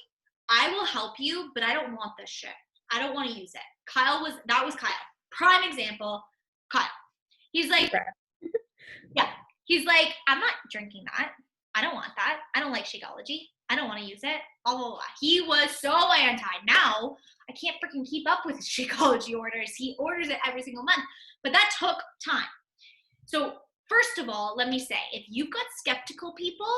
I will help you, but I don't want this shit. I don't want to use it. That was Kyle. Prime example, Kyle. He's like, yeah. He's like, I'm not drinking that. I don't want that. I don't like Shakeology. I don't want to use it. Blah, blah, blah. He was so anti. Now, I can't freaking keep up with his Shakeology orders. He orders it every single month. But that took time. So first of all, let me say, if you've got skeptical people,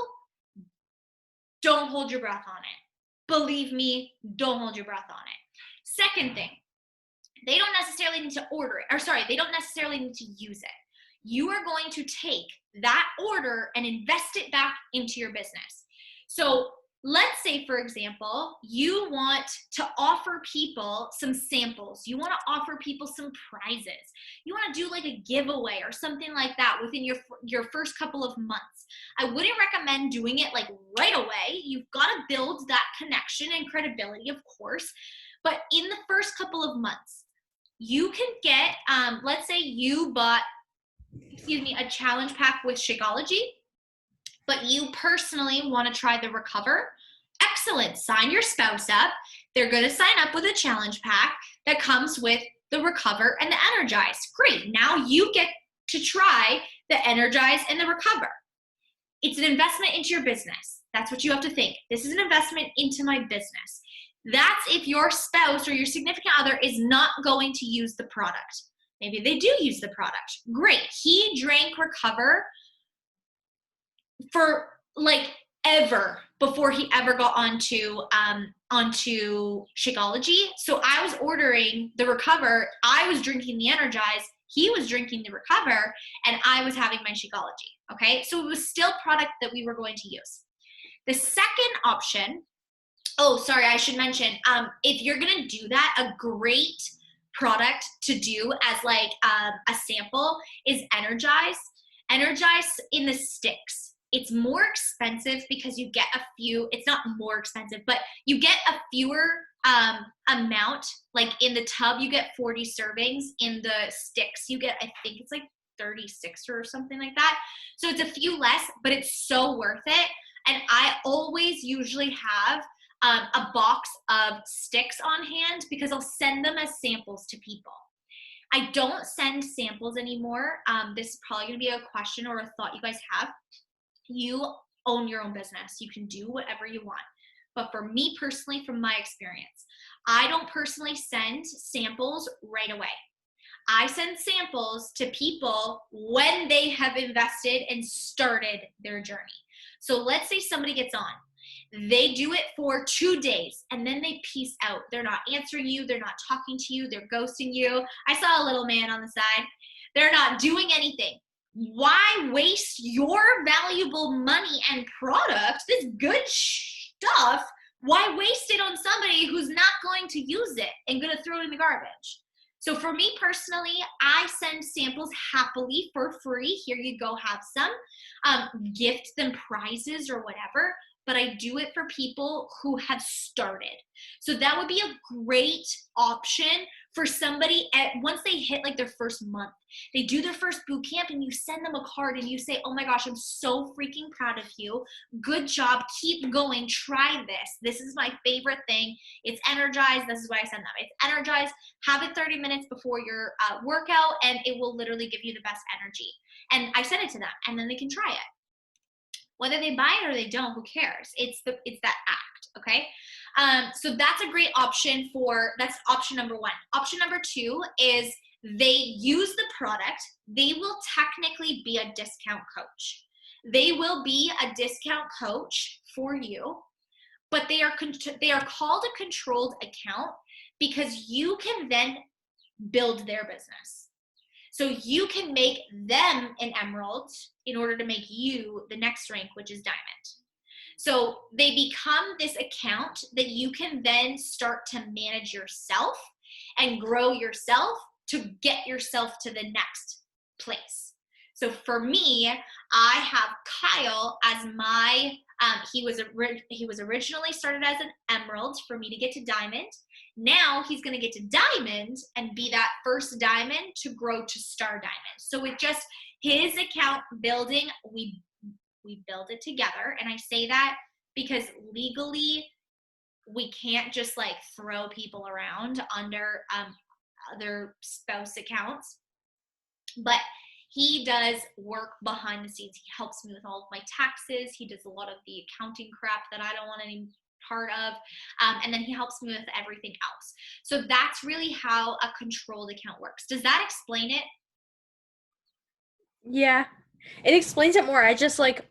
don't hold your breath on it. Believe me, don't hold your breath on it. Second thing, they don't necessarily need to order it, they don't necessarily need to use it. You are going to take that order and invest it back into your business. So let's say, for example, you want to offer people some samples. You want to offer people some prizes. You want to do like a giveaway or something like that within your first couple of months. I wouldn't recommend doing it like right away. You've got to build that connection and credibility, of course. But in the first couple of months, you can get, let's say you bought, a challenge pack with Shakeology, but you personally want to try the Recover. Excellent. Sign your spouse up. They're going to sign up with a challenge pack that comes with the Recover and the Energize. Great. Now you get to try the Energize and the Recover. It's an investment into your business. That's what you have to think. This is an investment into my business. That's if your spouse or your significant other is not going to use the product. Maybe they do use the product. Great. He drank Recover for like ever before he ever got onto Shakeology. So I was ordering the Recover, I was drinking the Energize, he was drinking the Recover, and I was having my Shakeology. Okay, so it was still product that we were going to use. The second option, I should mention, if you're gonna do that, a great product to do as like a sample is Energize. Energize in the sticks. It's more expensive because you get it's not more expensive, but you get a fewer amount. Like in the tub, you get 40 servings. In the sticks, you get, I think it's like 36 or something like that. So it's a few less, but it's so worth it. And I always usually have a box of sticks on hand because I'll send them as samples to people. I don't send samples anymore. This is probably going to be a question or a thought you guys have. You own your own business. You can do whatever you want. But for me personally, from my experience, I don't personally send samples right away. I send samples to people when they have invested and started their journey. So let's say somebody gets on. They do it for 2 days and then they peace out. They're not answering you. They're not talking to you. They're ghosting you. I saw a little man on the side. They're not doing anything. Why waste your valuable money and product, this good stuff, why waste it on somebody who's not going to use it and going to throw it in the garbage? So for me personally, I send samples happily for free. Here you go, have some. Gift them prizes or whatever. But I do it for people who have started. So that would be a great option for somebody once they hit like their first month. They do their first boot camp and you send them a card and you say, oh my gosh, I'm so freaking proud of you. Good job. Keep going. Try this. This is my favorite thing. It's Energize. This is what I send them. It's Energize. Have it 30 minutes before your workout and it will literally give you the best energy. And I send it to them and then they can try it. Whether they buy it or they don't, who cares? It's that act, okay? So that's a great option that's option number one. Option number two is they use the product, they will technically be a discount coach. They will be a discount coach for you, but they are called a controlled account because you can then build their business. So you can make them an emerald in order to make you the next rank, which is diamond. So they become this account that you can then start to manage yourself and grow yourself to get yourself to the next place. So for me, I have Kyle as my, he was originally started as an emerald for me to get to diamond. Now he's going to get to diamond and be that first diamond to grow to star diamond. So with just his account building, we build it together. And I say that because legally we can't just like throw people around under other spouse accounts. But he does work behind the scenes. He helps me with all of my taxes. He does a lot of the accounting crap that I don't want any part of. And then he helps me with everything else. So that's really how a controlled account works. Does that explain it? Yeah, it explains it more. I just like,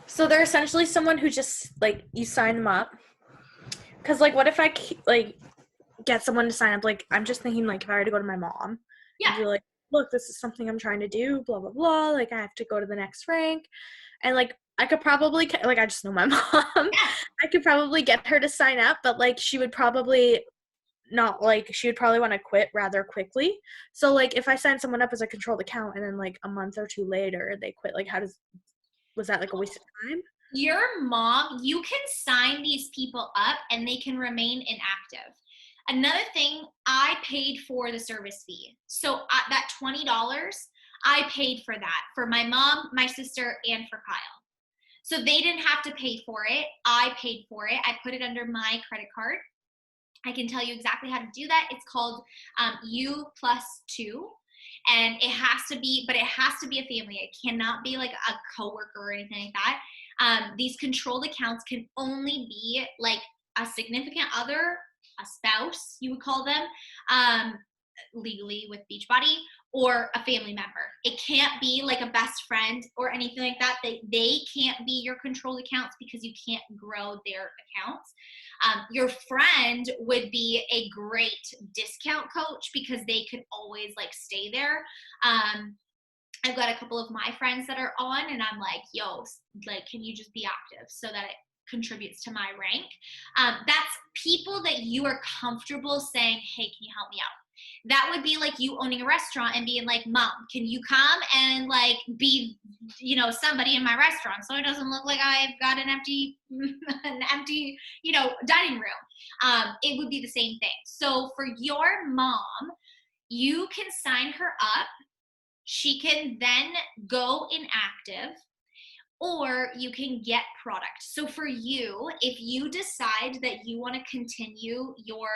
so they're essentially someone who just like, you sign them up. Cause like, what if I like get someone to sign up? Like, I'm just thinking like, if I were to go to my mom, Yeah. and be like, look, this is something I'm trying to do, blah, blah, blah. Like, I have to go to the next rank. And, like, I could probably, like, I just know my mom. Yeah. I could probably get her to sign up, but, like, she would probably not, like, she would probably want to quit rather quickly. So, like, if I sign someone up as a controlled account and then, like, a month or two later they quit, like, was that, like, a waste of time? Your mom, you can sign these people up and they can remain inactive. Another thing, I paid for the service fee. So that $20, I paid for that for my mom, my sister, and for Kyle. So they didn't have to pay for it. I paid for it. I put it under my credit card. I can tell you exactly how to do that. It's called U+2. And it has to be a family. It cannot be like a coworker or anything like that. These controlled accounts can only be like a significant other, a spouse, you would call them, legally with Beachbody, or a family member. It can't be like a best friend or anything like that. They can't be your controlled accounts because you can't grow their accounts. Your friend would be a great discount coach because they could always like stay there. I've got a couple of my friends that are on and I'm like, yo, like, can you just be active so that it contributes to my rank? That's people that you are comfortable saying, hey, can you help me out? That would be like you owning a restaurant and being like, mom, can you come and like be, somebody in my restaurant so it doesn't look like I've got an empty, dining room. It would be the same thing. So for your mom, you can sign her up. She can then go inactive, or you can get product. So for you, if you decide that you want to continue your,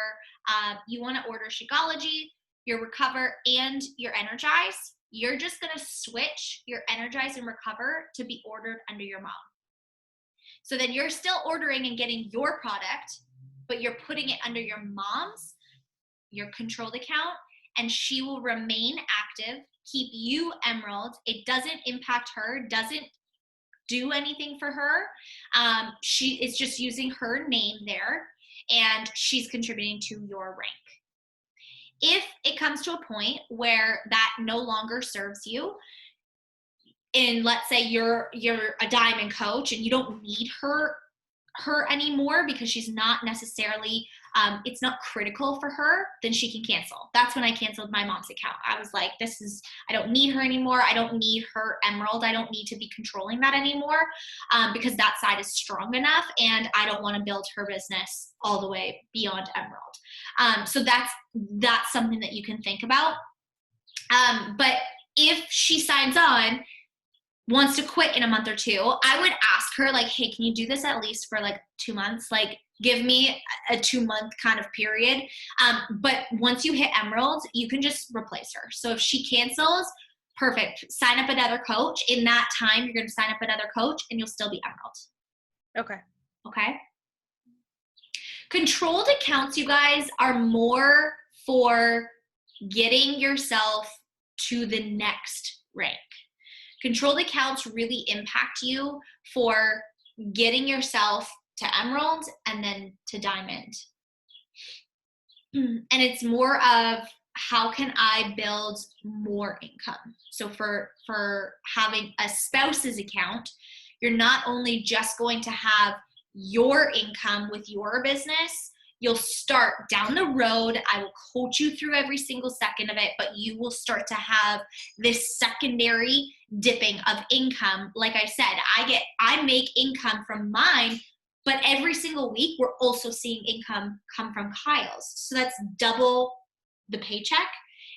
you want to order Shakeology, your Recover, and your Energize, you're just going to switch your Energize and Recover to be ordered under your mom. So then you're still ordering and getting your product, but you're putting it under your mom's, your controlled account, and she will remain active, keep you emerald. It doesn't impact her, doesn't do anything for her. She is just using her name there, and she's contributing to your rank. If it comes to a point where that no longer serves you, and let's say you're a diamond coach and you don't need her anymore because she's not necessarily, it's not critical for her, then she can cancel. That's when I canceled my mom's account. I was like, I don't need her anymore. I don't need her emerald. I don't need to be controlling that anymore, because that side is strong enough and I don't want to build her business all the way beyond emerald. So that's something that you can think about. But if she signs on, wants to quit in a month or two, I would ask her like, hey, can you do this at least for like 2 months? Like give me a 2-month kind of period. But once you hit emerald, you can just replace her. So if she cancels, perfect. Sign up another coach. In that time, you're going to sign up another coach and you'll still be emerald. Okay. Controlled accounts, you guys, are more for getting yourself to the next rank. Controlled accounts really impact you for getting yourself to emerald and then to diamond. And it's more of, how can I build more income? So for having a spouse's account, you're not only just going to have your income with your business, you'll start down the road. I will coach you through every single second of it, but you will start to have this secondary dipping of income. Like I said, I make income from mine, but every single week we're also seeing income come from Kyle's. So that's double the paycheck,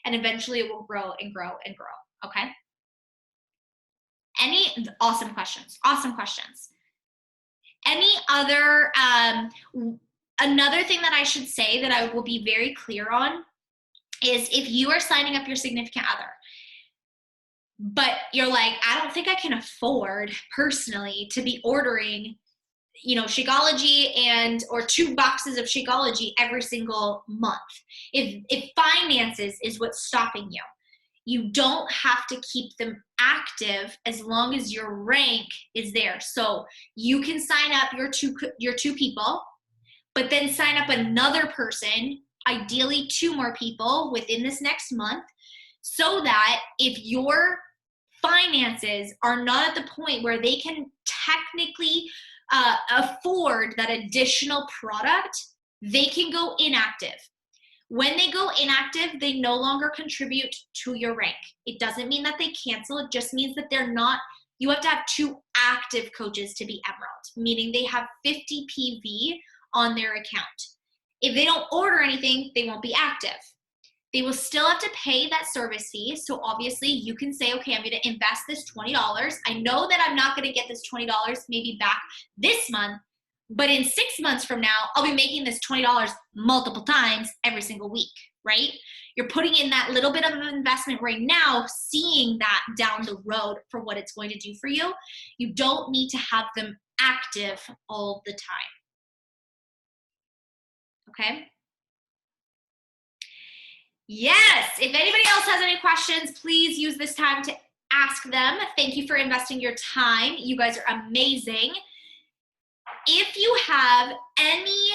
and eventually it will grow and grow and grow. Okay? Awesome questions. Any other, another thing that I should say that I will be very clear on is, if you are signing up your significant other, but you're like, I don't think I can afford personally to be ordering, Shakeology or 2 boxes of Shakeology every single month. If finances is what's stopping you, you don't have to keep them active as long as your rank is there. So you can sign up your two people, but then sign up another person, ideally 2 more people within this next month, so that if your finances are not at the point where they can technically afford that additional product, they can go inactive. When they go inactive, they no longer contribute to your rank. It doesn't mean that they cancel. It just means that they're not, you have to have 2 active coaches to be emerald, meaning they have 50 PV on their account. If they don't order anything, they won't be active. They will still have to pay that service fee. So obviously you can say, okay, I'm going to invest this $20. I know that I'm not going to get this $20 maybe back this month, but in 6 months from now, I'll be making this $20 multiple times every single week, right? You're putting in that little bit of an investment right now, seeing that down the road for what it's going to do for you. You don't need to have them active all the time. Okay? Yes, if anybody else has any questions, please use this time to ask them. Thank you for investing your time. You guys are amazing. If you have any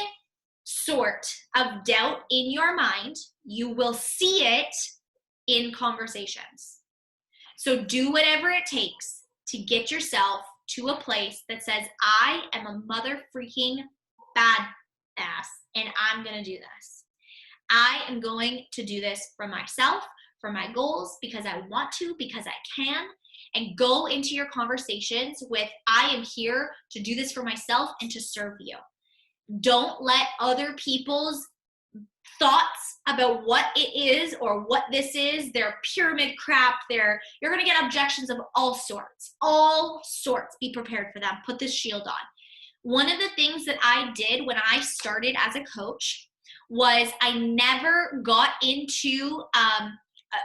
sort of doubt in your mind, you will see it in conversations. So do whatever it takes to get yourself to a place that says, I am a mother freaking badass and I'm going to do this. I am going to do this for myself, for my goals, because I want to, because I can. And go into your conversations with, I am here to do this for myself and to serve you. Don't let other people's thoughts about what it is or what this is, their pyramid crap, you're going to get objections of all sorts. Be prepared for them. Put this shield on. One of the things that I did when I started as a coach was I never got into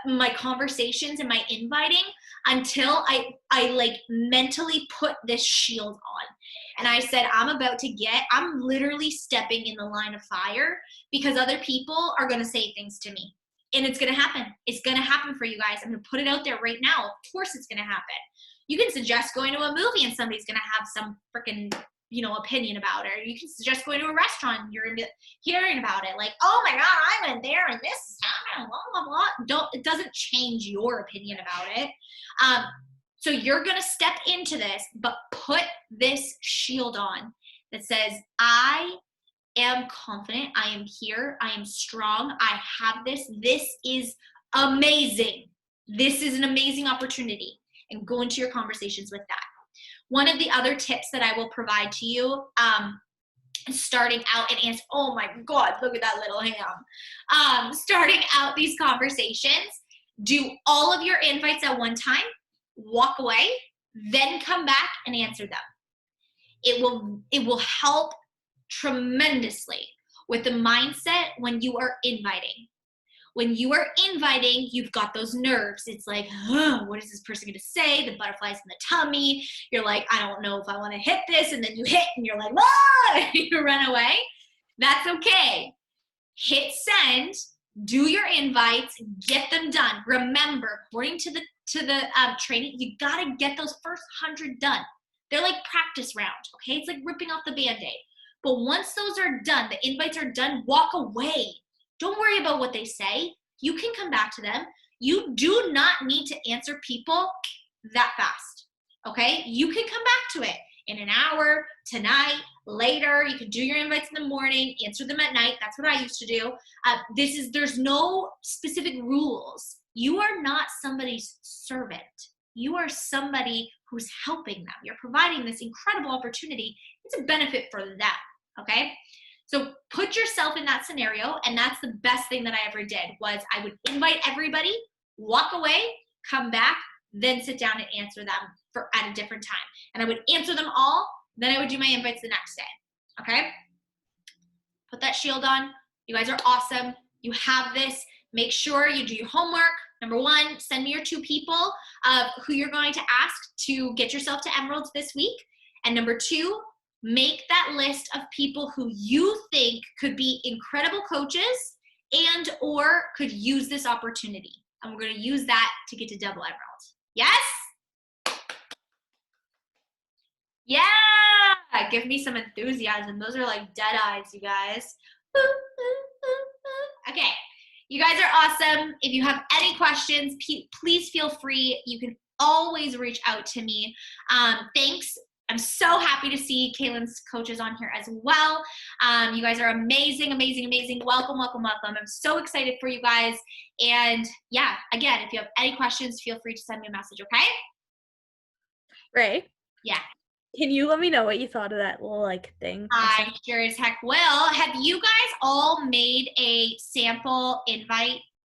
my conversations and my inviting until I like mentally put this shield on. And I said, I'm literally stepping in the line of fire because other people are going to say things to me. And it's going to happen. It's going to happen for you guys. I'm going to put it out there right now. Of course it's going to happen. You can suggest going to a movie and somebody's going to have some freaking opinion about it. Or you can suggest going to a restaurant and you're hearing about it. Like, oh my God, I went there and this is happening, blah, blah, blah. It doesn't change your opinion about it. So you're going to step into this, but put this shield on that says, I am confident. I am here. I am strong. I have this. This is amazing. This is an amazing opportunity. And go into your conversations with that. One of the other tips that I will provide to you, starting out and answer, oh my God, look at that little ham. Starting out these conversations, do all of your invites at one time, walk away, then come back and answer them. It will help tremendously with the mindset when you are inviting. When you are inviting, you've got those nerves. It's like, what is this person going to say? The butterflies in the tummy. You're like, I don't know if I want to hit this. And then you hit and you're like, whoa, you run away. That's okay. Hit send, do your invites, get them done. Remember, according to the training, you gotta get those first 100 done. They're like practice round, okay? It's like ripping off the Band-Aid. But once those are done, the invites are done, walk away. Don't worry about what they say. You can come back to them. You do not need to answer people that fast, okay? You can come back to it in an hour, tonight, later. You can do your invites in the morning, answer them at night. That's what I used to do. There's no specific rules. You are not somebody's servant. You are somebody who's helping them. You're providing this incredible opportunity. It's a benefit for them, okay? So put yourself in that scenario, and that's the best thing that I ever did was I would invite everybody, walk away, come back, then sit down and answer them at a different time. And I would answer them all, then I would do my invites the next day, okay? Put that shield on. You guys are awesome. You have this. Make sure you do your homework. Number one, send me your 2 people who you're going to ask to get yourself to Emeralds this week. And number 2, make that list of people who you think could be incredible coaches and or could use this opportunity. And we're going to use that to get to double Emerald. Yes? Yeah! Give me some enthusiasm. Those are like dead eyes, you guys. Okay. You guys are awesome. If you have any questions, please feel free. You can always reach out to me. Thanks. I'm so happy to see Kaylin's coaches on here as well. You guys are amazing, amazing, amazing. Welcome, welcome, welcome. I'm so excited for you guys. And yeah, again, if you have any questions, feel free to send me a message, okay? Ray? Yeah. Can you let me know what you thought of that little like thing? I sure as heck will. Have you guys all made a sample invite